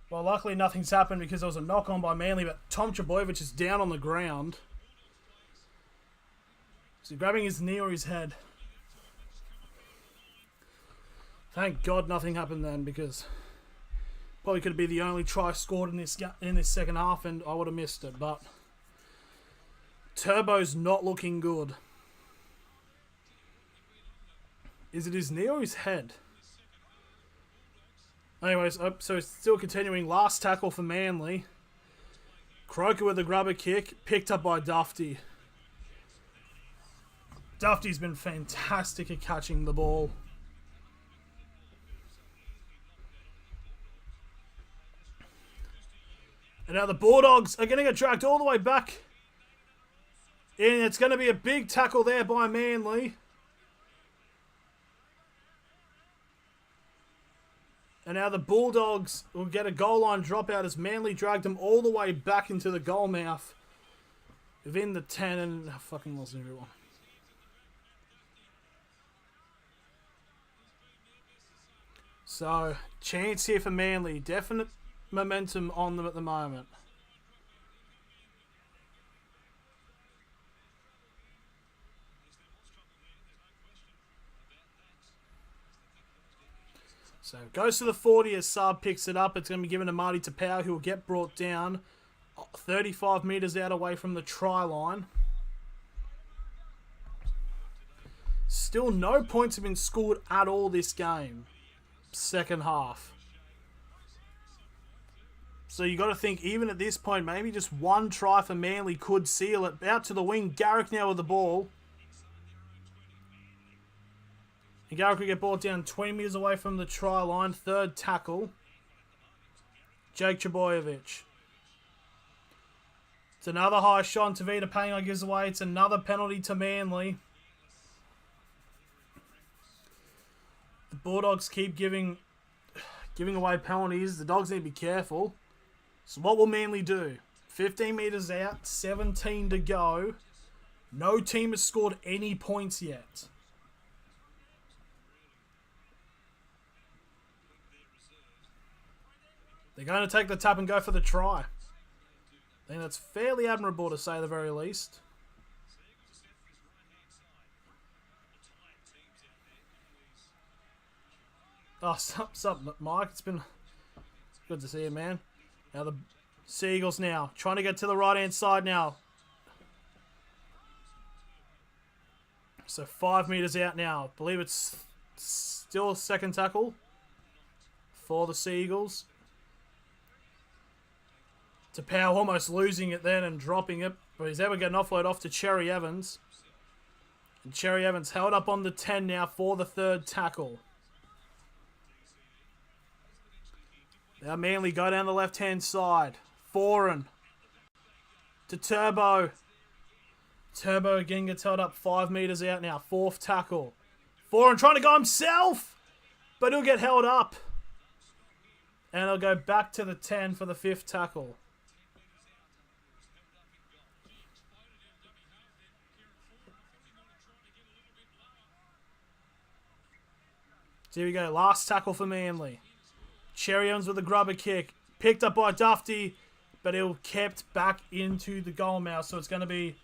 Well, luckily nothing's happened because there was a knock-on by Manly, but Tom Trbojevic is down on the ground. Is he grabbing his knee or his head? Thank God nothing happened then, because probably could be the only try scored in this second half, and I would have missed it. But Turbo's not looking good. Is it his knee or his head? Anyways, so still continuing. Last tackle for Manly. Croker with a grubber kick, picked up by Dufty. Dufty's been fantastic at catching the ball. And now the Bulldogs are going to get dragged all the way back. And it's going to be a big tackle there by Manly. And now the Bulldogs will get a goal line dropout as Manly dragged them all the way back into the goal mouth. Within the 10 and... I fucking lost everyone. So, chance here for Manly. Definite momentum on them at the moment. So goes to the 40 as Saab picks it up. It's going to be given to Marty Tapau, who will get brought down 35 metres out away from the try line. Still no points have been scored at all this game. Second half. So you got to think, even at this point, maybe just one try for Manly could seal it. Out to the wing, Garrick now with the ball. And Garrick will get brought down 20 metres away from the try line. Third tackle. Jake Trbojevic. It's another high shot. Tavita Pangai gives away. It's another penalty to Manly. The Bulldogs keep giving away penalties. The Dogs need to be careful. So what will Manly do? 15 metres out. 17 to go. No team has scored any points yet. They're going to take the tap and go for the try. I think that's fairly admirable, to say the very least. Oh, sup, Mike? It's been good to see you, man. Now the Seagulls now. Trying to get to the right-hand side now. So 5 metres out now. I believe it's still a second tackle for the Seagulls. Tapau almost losing it then and dropping it. But he's able to get an offload off to Cherry Evans. And Cherry Evans held up on the 10 now for the third tackle. Now Manly go down the left-hand side. Foran to Turbo. Turbo again gets held up 5 metres out now. Fourth tackle. Foran trying to go himself. But he'll get held up. And he'll go back to the 10 for the fifth tackle. So here we go. Last tackle for Manly. Cherry Evans with a grubber kick. Picked up by Dufty. But he'll kept back into the goal mouth. So it's going to be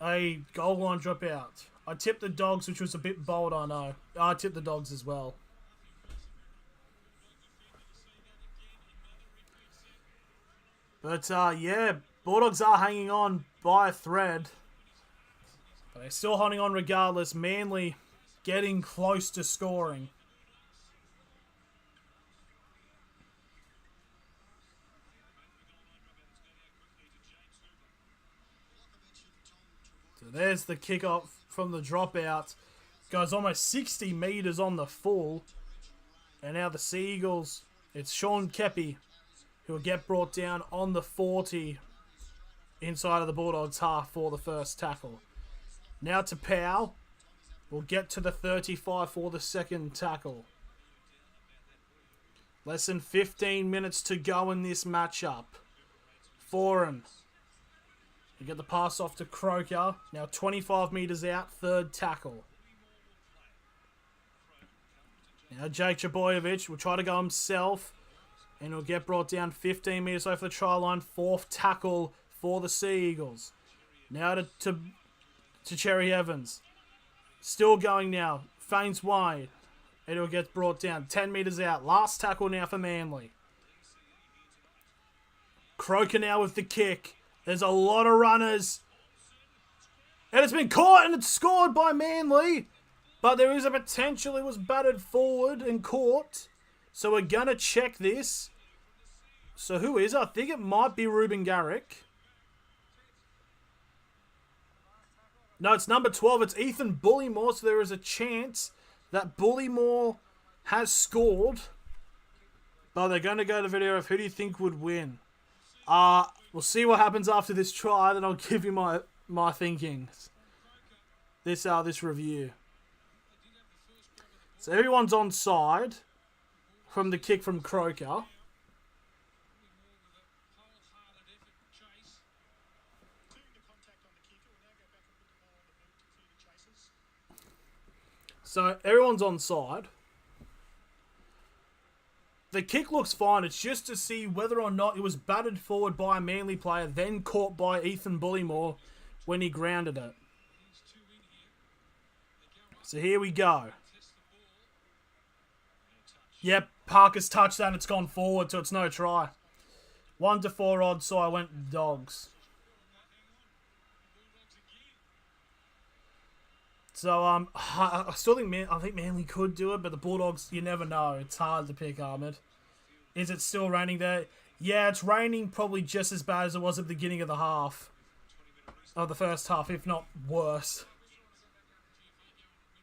a goal line dropout. I tipped the Dogs, which was a bit bold, I know. I tipped the Dogs as well. But, yeah, Bulldogs are hanging on by a thread. But they're still holding on regardless. Manly getting close to scoring. So there's the kickoff from the dropout. Goes almost 60 metres on the full. And now the Seagulls, it's Sean Kepi who will get brought down on the 40 inside of the Bulldogs half for the first tackle. Now to Powell. We'll get to the 35 for the second tackle. Less than 15 minutes to go in this matchup. Foran. You get the pass off to Croker. Now 25 metres out, third tackle. Now Jake Trbojevic will try to go himself. And he'll get brought down 15 metres over the try line. Fourth tackle for the Sea Eagles. Now to Cherry Evans. Still going now. Feigns wide. And it'll get brought down. 10 metres out. Last tackle now for Manly. Croker now with the kick. There's a lot of runners. And it's been caught and it's scored by Manly. But there is a potential it was batted forward and caught. So we're going to check this. So who is it? I think it might be Ruben Garrick. No, it's number 12. It's Ethan Bullymore. So there is a chance that Bullymore has scored. But they're going to go to the video of who do you think would win. We'll see what happens after this try. Then I'll give you my thinkings. This review. So everyone's on side from the kick from Croker. So everyone's on side. The kick looks fine. It's just to see whether or not it was batted forward by a Manly player, then caught by Ethan Bullymore when he grounded it. So here we go. Yep, Parker's touched that and it's gone forward, so it's no try. 1-4 odds, so I went Dogs. So I still think Manly could do it, but the Bulldogs, you never know. It's hard to pick, Ahmed. Is it still raining there? Yeah, it's raining probably just as bad as it was at the beginning of the half. Of the first half, if not worse.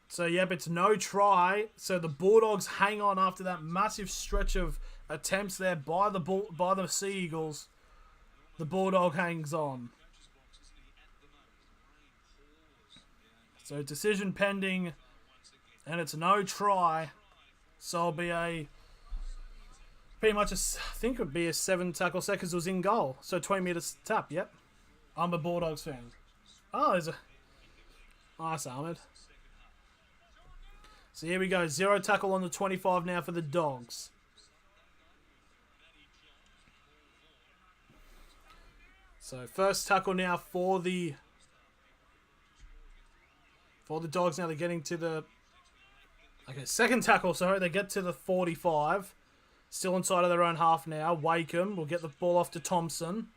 So, yep, it's no try. So the Bulldogs hang on after that massive stretch of attempts there by the Sea Eagles. The Bulldog hangs on. So decision pending, and it's no try. So it'll be pretty much I think it would be a 7 tackle set because it was in goal. So 20 metres tap, yep. I'm a Bulldogs fan. Oh, there's a nice Ahmed. So here we go. 0 tackle on the 25 now for the Dogs. So first tackle now for the Dogs. Now they're getting to the... Okay, second tackle, sorry. They get to the 45. Still inside of their own half now. Wakeham will get the ball off to Thompson.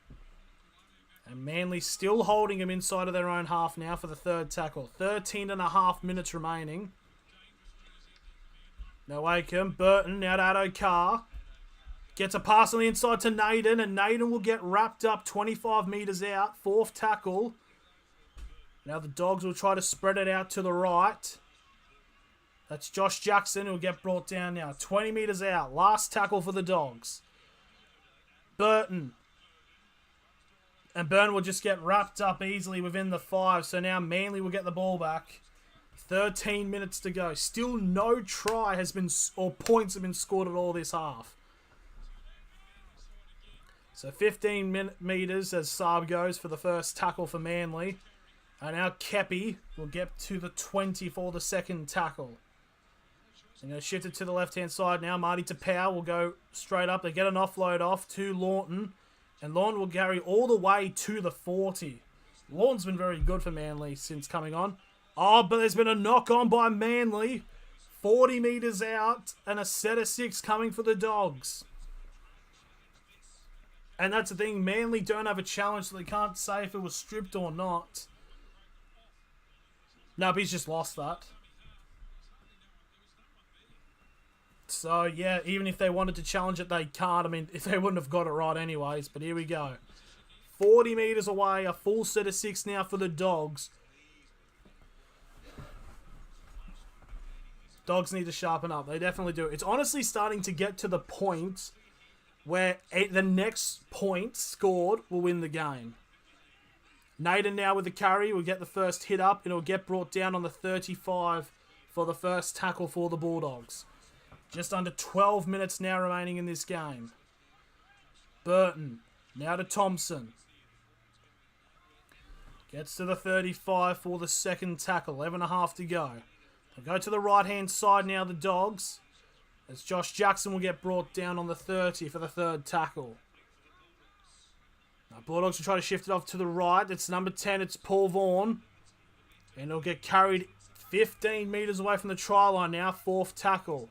And Manly still holding him inside of their own half now for the third tackle. 13.5 minutes remaining. Now Wakeham. Burton now to Addo Carr. Gets a pass on the inside to Naden. And Naden will get wrapped up 25 metres out. Fourth tackle. Now the Dogs will try to spread it out to the right. That's Josh Jackson who will get brought down now. 20 metres out. Last tackle for the Dogs. Burton. And Burton will just get wrapped up easily within the 5. So now Manly will get the ball back. 13 minutes to go. Still no try has been, or points have been scored at all this half. So 15 metres as Saab goes for the first tackle for Manly. And now Kepi will get to the 20 for the second tackle. They're going to shift it to the left-hand side now. Marty Tapau will go straight up. They get an offload off to Lawton. And Lawton will carry all the way to the 40. Lawton's been very good for Manly since coming on. Oh, but there's been a knock on by Manly. 40 metres out. And a set of 6 coming for the Dogs. And that's the thing. Manly don't have a challenge, so they can't say if it was stripped or not. No, but he's just lost that. So, yeah, even if they wanted to challenge it, they can't. I mean, if they wouldn't have got it right anyways. But here we go. 40 metres away. A full set of 6 now for the Dogs. Dogs need to sharpen up. They definitely do. It's honestly starting to get to the point where the next point scored will win the game. Naden now with the carry will get the first hit up. And it'll get brought down on the 35 for the first tackle for the Bulldogs. Just under 12 minutes now remaining in this game. Burton. Now to Thompson. Gets to the 35 for the second tackle. 11.5 to go. They'll go to the right-hand side now, the Dogs. As Josh Jackson will get brought down on the 30 for the third tackle. Now, Bulldogs will try to shift it off to the right. It's number 10. It's Paul Vaughan. And it'll get carried 15 metres away from the try line now. Fourth tackle.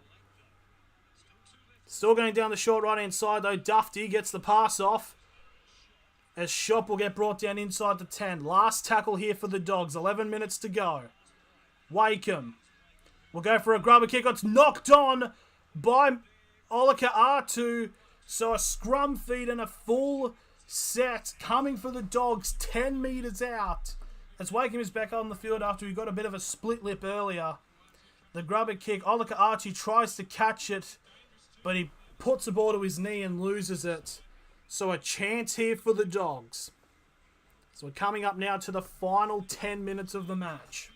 Still going down the short right-hand side, though. Dufty gets the pass off. As Shop will get brought down inside the 10. Last tackle here for the Dogs. 11 minutes to go. Wakeham will go for a grubber kick. It's knocked on by Olika R2. So a scrum feed and a full set coming for the Dogs 10 metres out. As Wakeham is back on the field after he got a bit of a split lip earlier. The grubber kick. Olika R2 tries to catch it, but he puts the ball to his knee and loses it. So a chance here for the Dogs. So we're coming up now to the final 10 minutes of the match.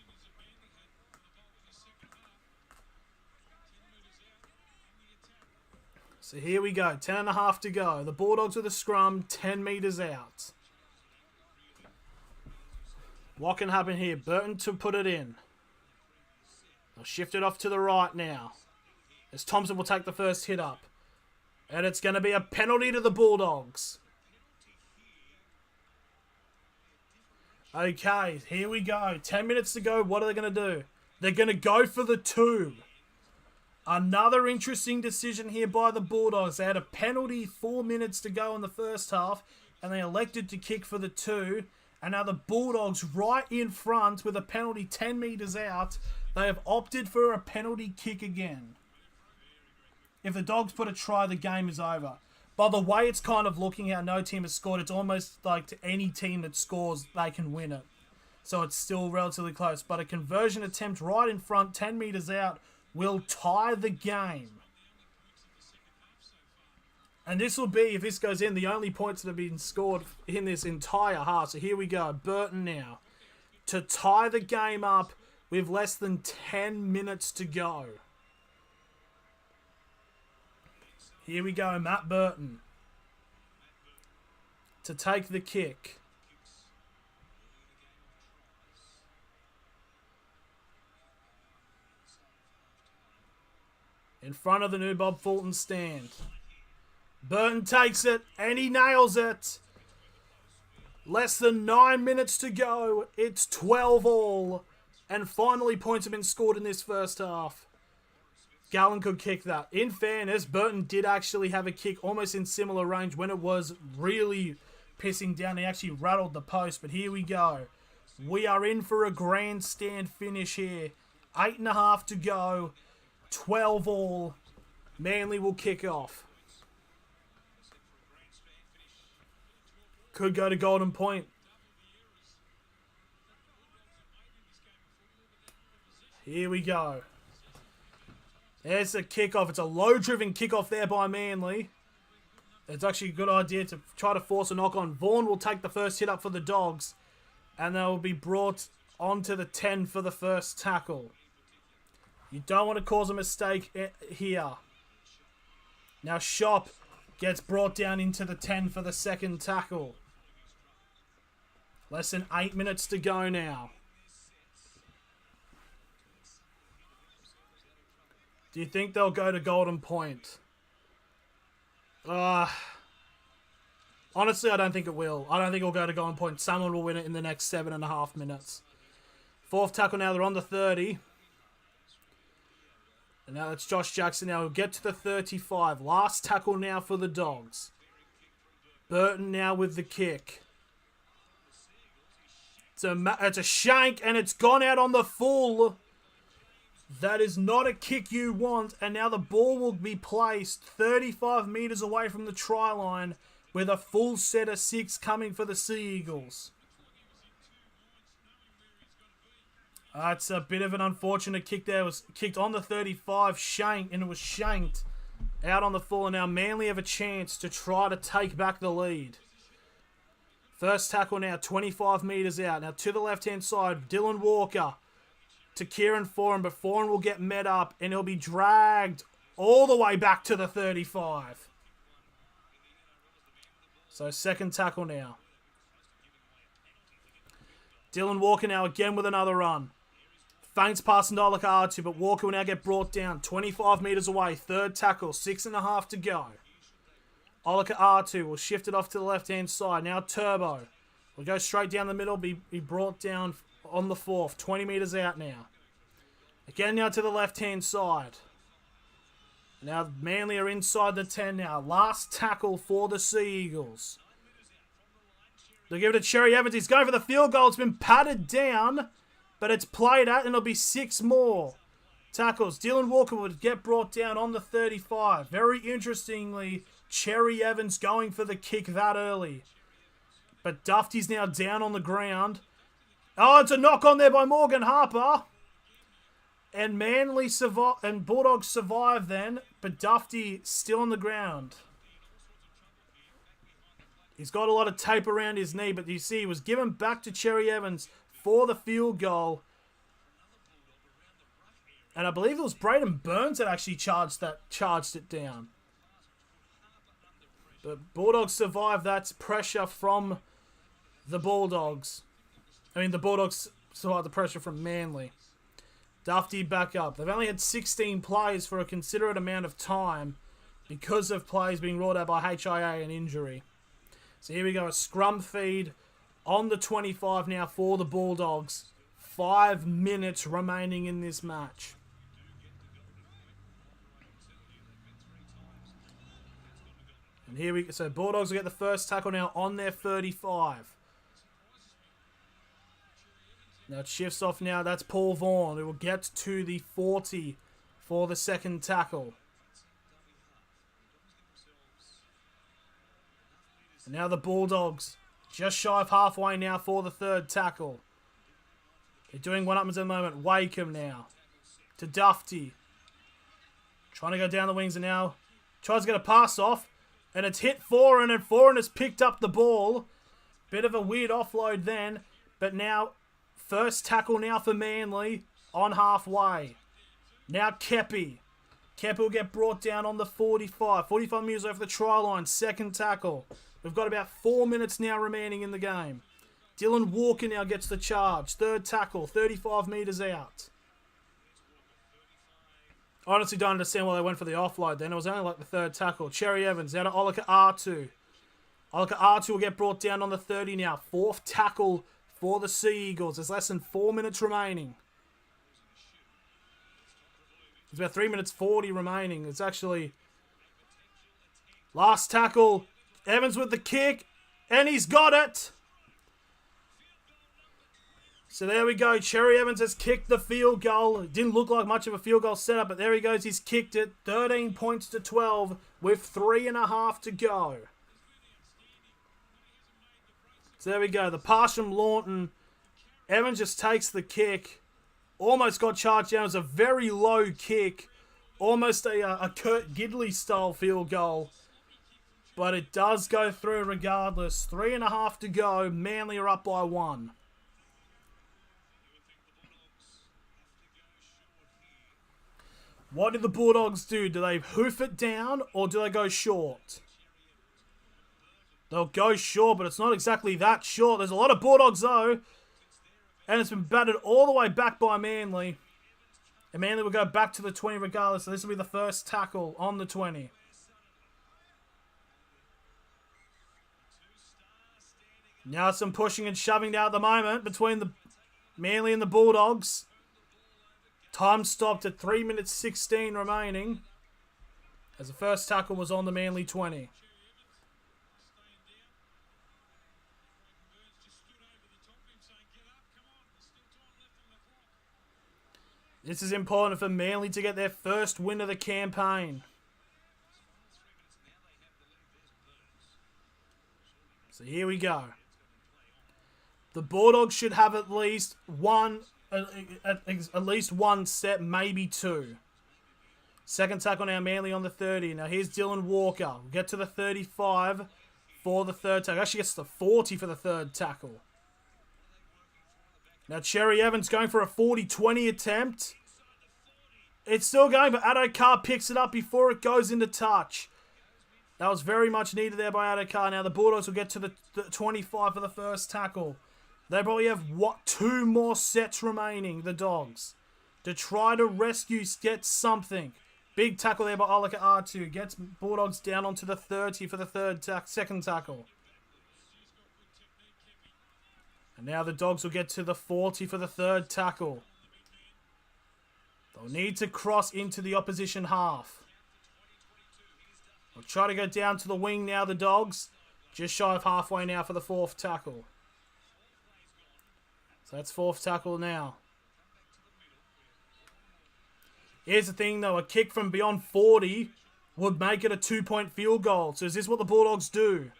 So here we go. 10.5 to go. The Bulldogs with a scrum, 10 metres out. What can happen here? Burton to put it in. They'll shift it off to the right now. As Thompson will take the first hit up. And it's going to be a penalty to the Bulldogs. Okay, here we go. 10 minutes to go. What are they going to do? They're going to go for the 2. Another interesting decision here by the Bulldogs. They had a penalty 4 minutes to go in the first half, and they elected to kick for the 2. And now the Bulldogs right in front with a penalty 10 metres out. They have opted for a penalty kick again. If the Dogs put a try, the game is over. By the way it's kind of looking how no team has scored, it's almost like to any team that scores, they can win it. So it's still relatively close. But a conversion attempt right in front, 10 metres out, will tie the game. And this will be, if this goes in, the only points that have been scored in this entire half. So here we go. Burton now to tie the game up with less than 10 minutes to go. Here we go, Matt Burton to take the kick. In front of the new Bob Fulton stand. Burton takes it and he nails it. Less than 9 minutes to go. It's 12 all. And finally points have been scored in this first half. Gallen could kick that. In fairness, Burton did actually have a kick almost in similar range when it was really pissing down. He actually rattled the post, but here we go. We are in for a grandstand finish here. 8.5 to go. 12 all. Manly will kick off. Could go to Golden Point. Here we go. There's the kickoff. It's a low-driven kickoff there by Manly. It's actually a good idea to try to force a knock on. Vaughan will take the first hit up for the Dogs. And they will be brought onto the 10 for the first tackle. You don't want to cause a mistake here. Now Shop gets brought down into the 10 for the second tackle. Less than 8 minutes to go now. Do you think they'll go to Golden Point? Honestly, I don't think it will. I don't think it'll go to Golden Point. Someone will win it in the next 7.5 minutes. Fourth tackle now. They're on the 30. And now it's Josh Jackson. Now we'll get to the 35. Last tackle now for the Dogs. Burton now with the kick. It's a shank and it's gone out on the full. That is not a kick you want. And now the ball will be placed 35 metres away from the try line with a full set of 6 coming for the Sea Eagles. It's a bit of an unfortunate kick there. It was kicked on the 35, shanked, and it was shanked out on the full. And now Manly have a chance to try to take back the lead. First tackle now, 25 metres out. Now to the left-hand side, Dylan Walker to Kieran Foran, but Foran will get met up and he'll be dragged all the way back to the 35. So second tackle now. Dylan Walker now again with another run. Feints past Nolak R2, but Walker will now get brought down 25 metres away. Third tackle, 6.5 to go. Olika R2 will shift it off to the left-hand side. Now Turbo will go straight down the middle, be brought down on the fourth. 20 metres out now. Again now to the left-hand side. Now Manly are inside the 10 now. Last tackle for the Sea Eagles. They'll give it to Cherry Evans. He's going for the field goal. It's been patted down, but it's played at, and it'll be 6 more tackles. Dylan Walker would get brought down on the 35. Very interestingly, Cherry Evans going for the kick that early. But Dufty's now down on the ground. Oh, it's a knock on there by Morgan Harper. And Manly survive, and Bulldogs survive then, but Dufty still on the ground. He's got a lot of tape around his knee, but you see he was given back to Cherry Evans for the field goal. And I believe it was Braden Burns that actually charged it down. But Bulldogs survive. That's pressure from the Bulldogs. I mean, the Bulldogs survive the pressure from Manly. Dufty back up. They've only had 16 plays for a considerate amount of time because of plays being ruled out by HIA and injury. So here we go, a scrum feed on the 25 now for the Bulldogs. 5 minutes remaining in this match. And here so Bulldogs will get the first tackle now on their 35. Now it shifts off now. That's Paul Vaughan, who will get to the 40 for the second tackle. And now the Bulldogs just shy of halfway now for the third tackle. They're doing one-upmans at the moment. Wakeham now to Dufty. Trying to go down the wings and now tries to get a pass off. And it's hit Foran, and Foran has picked up the ball. Bit of a weird offload then. But now, first tackle now for Manly on halfway. Now Kepi. Kepi will get brought down on the 45. 45 metres over the try line. Second tackle. We've got about 4 minutes now remaining in the game. Dylan Walker now gets the charge. Third tackle, 35 metres out. I honestly don't understand why they went for the offload then. It was only like the third tackle. Cherry Evans now to Olika R2. Olika R2 will get brought down on the 30 now. Fourth tackle for the Sea Eagles. There's less than 4 minutes remaining. There's about 3 minutes 40 remaining. It's actually last tackle. Evans with the kick, and he's got it. So there we go. Cherry Evans has kicked the field goal. It didn't look like much of a field goal setup, but there he goes. He's kicked it. 13 points to 12 with 3.5 to go. So there we go. The pass from Lawton. Evans just takes the kick. Almost got charged down. It was a very low kick. Almost a Kurt Gidley style field goal. But it does go through regardless. 3.5 to go. Manly are up by 1. What do the Bulldogs do? Do they hoof it down or do they go short? They'll go short, but it's not exactly that short. There's a lot of Bulldogs though. And it's been batted all the way back by Manly. And Manly will go back to the 20 regardless. So this will be the first tackle on the 20. Now some pushing and shoving down at the moment between the Manly and the Bulldogs. Time stopped at 3 minutes 16 remaining. As the first tackle was on the Manly 20. This is important for Manly to get their first win of the campaign. So here we go. The Bulldogs should have at least one set, maybe two. Second tackle now, Manly on the 30. Now here's Dylan Walker. We'll get to the 35 for the third tackle. Actually gets to the 40 for the third tackle. Now Cherry Evans going for a 40-20 attempt. It's still going, but Addo-Carr picks it up before it goes into touch. That was very much needed there by Addo-Carr. Now the Bulldogs will get to the 25 for the first tackle. They probably have, two more sets remaining, the Dogs, to try to rescue, get something. Big tackle there by Olika R2. Gets Bulldogs down onto the 30 for the second tackle. And now the Dogs will get to the 40 for the third tackle. They'll need to cross into the opposition half. They'll try to go down to the wing now, the Dogs. Just shy of halfway now for the fourth tackle. So that's fourth tackle now. Here's the thing though, a kick from beyond 40 would make it a 2-point field goal. So is this what the Bulldogs do?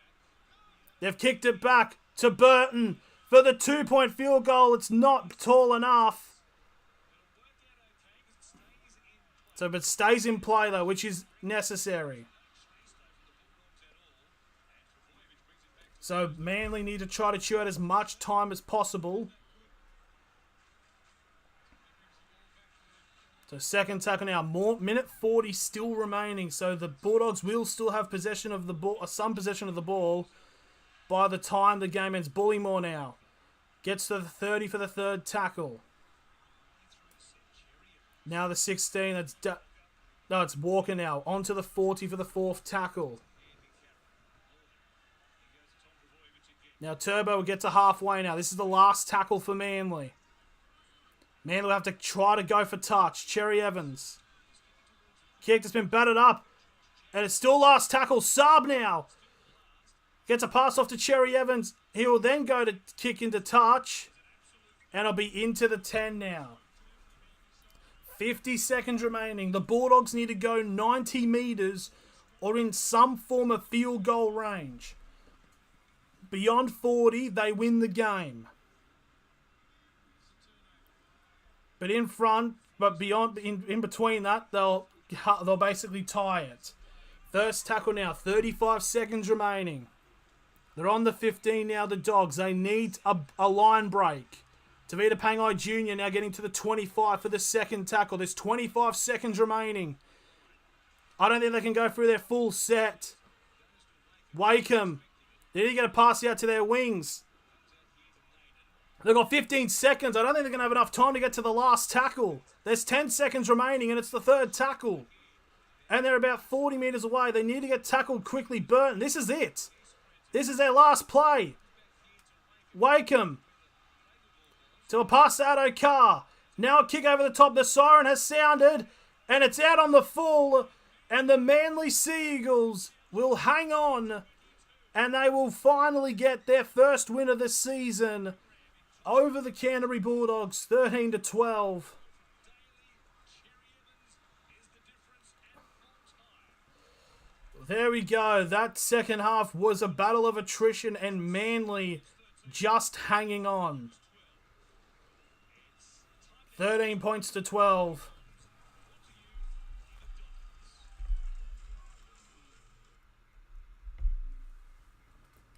They've kicked it back to Burton for the 2-point field goal. It's not tall enough. So but stays in play though, which is necessary. So Manly need to try to chew out as much time as possible. So second tackle now. Minute 40 still remaining. So the Bulldogs will still have possession of the ball, some possession of the ball by the time the game ends. Bullymore now gets to the 30 for the third tackle. Now the 16. It's Walker now. On to the 40 for the fourth tackle. Now Turbo will get to halfway now. This is the last tackle for Manly. Manly will have to try to go for touch. Cherry Evans. Kick has been batted up. And it's still last tackle. Saab now. Gets a pass off to Cherry Evans. He will then go to kick into touch. And it'll be into the 10 now. 50 seconds remaining. The Bulldogs need to go 90 metres or in some form of field goal range. Beyond 40, they win the game. But in front, but beyond, in between that, they'll basically tie it. First tackle now, 35 seconds remaining. They're on the 15 now, the Dogs. They need a line break. Tavita Pangai Jr. now getting to the 25 for the second tackle. There's 25 seconds remaining. I don't think they can go through their full set. Wakeham. They need to get a pass out to their wings. They've got 15 seconds. I don't think they're going to have enough time to get to the last tackle. There's 10 seconds remaining and it's the third tackle. And they're about 40 metres away. They need to get tackled quickly. Burton, this is it. This is their last play. Wakeham. To a pass out O'Carr. Now a kick over the top. The siren has sounded. And it's out on the full. And the Manly Sea Eagles will hang on. And they will finally get their first win of the season over the Canterbury Bulldogs, 13-12. There we go. That second half was a battle of attrition and Manly just hanging on. 13 points to 12.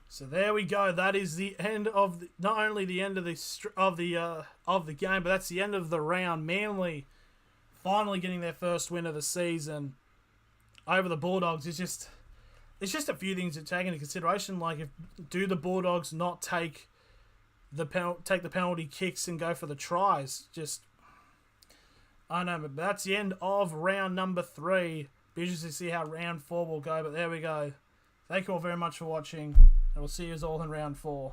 So there we go. That is the end of not only the end of the game, but that's the end of the round. Manly finally getting their first win of the season over the Bulldogs. It's just a few things to take into consideration. Like, do the Bulldogs not take the penalty kicks and go for the tries? I don't know, but that's the end of round number 3. Be interested to see how round 4 will go. But there we go. Thank you all very much for watching. And we'll see you all in round 4.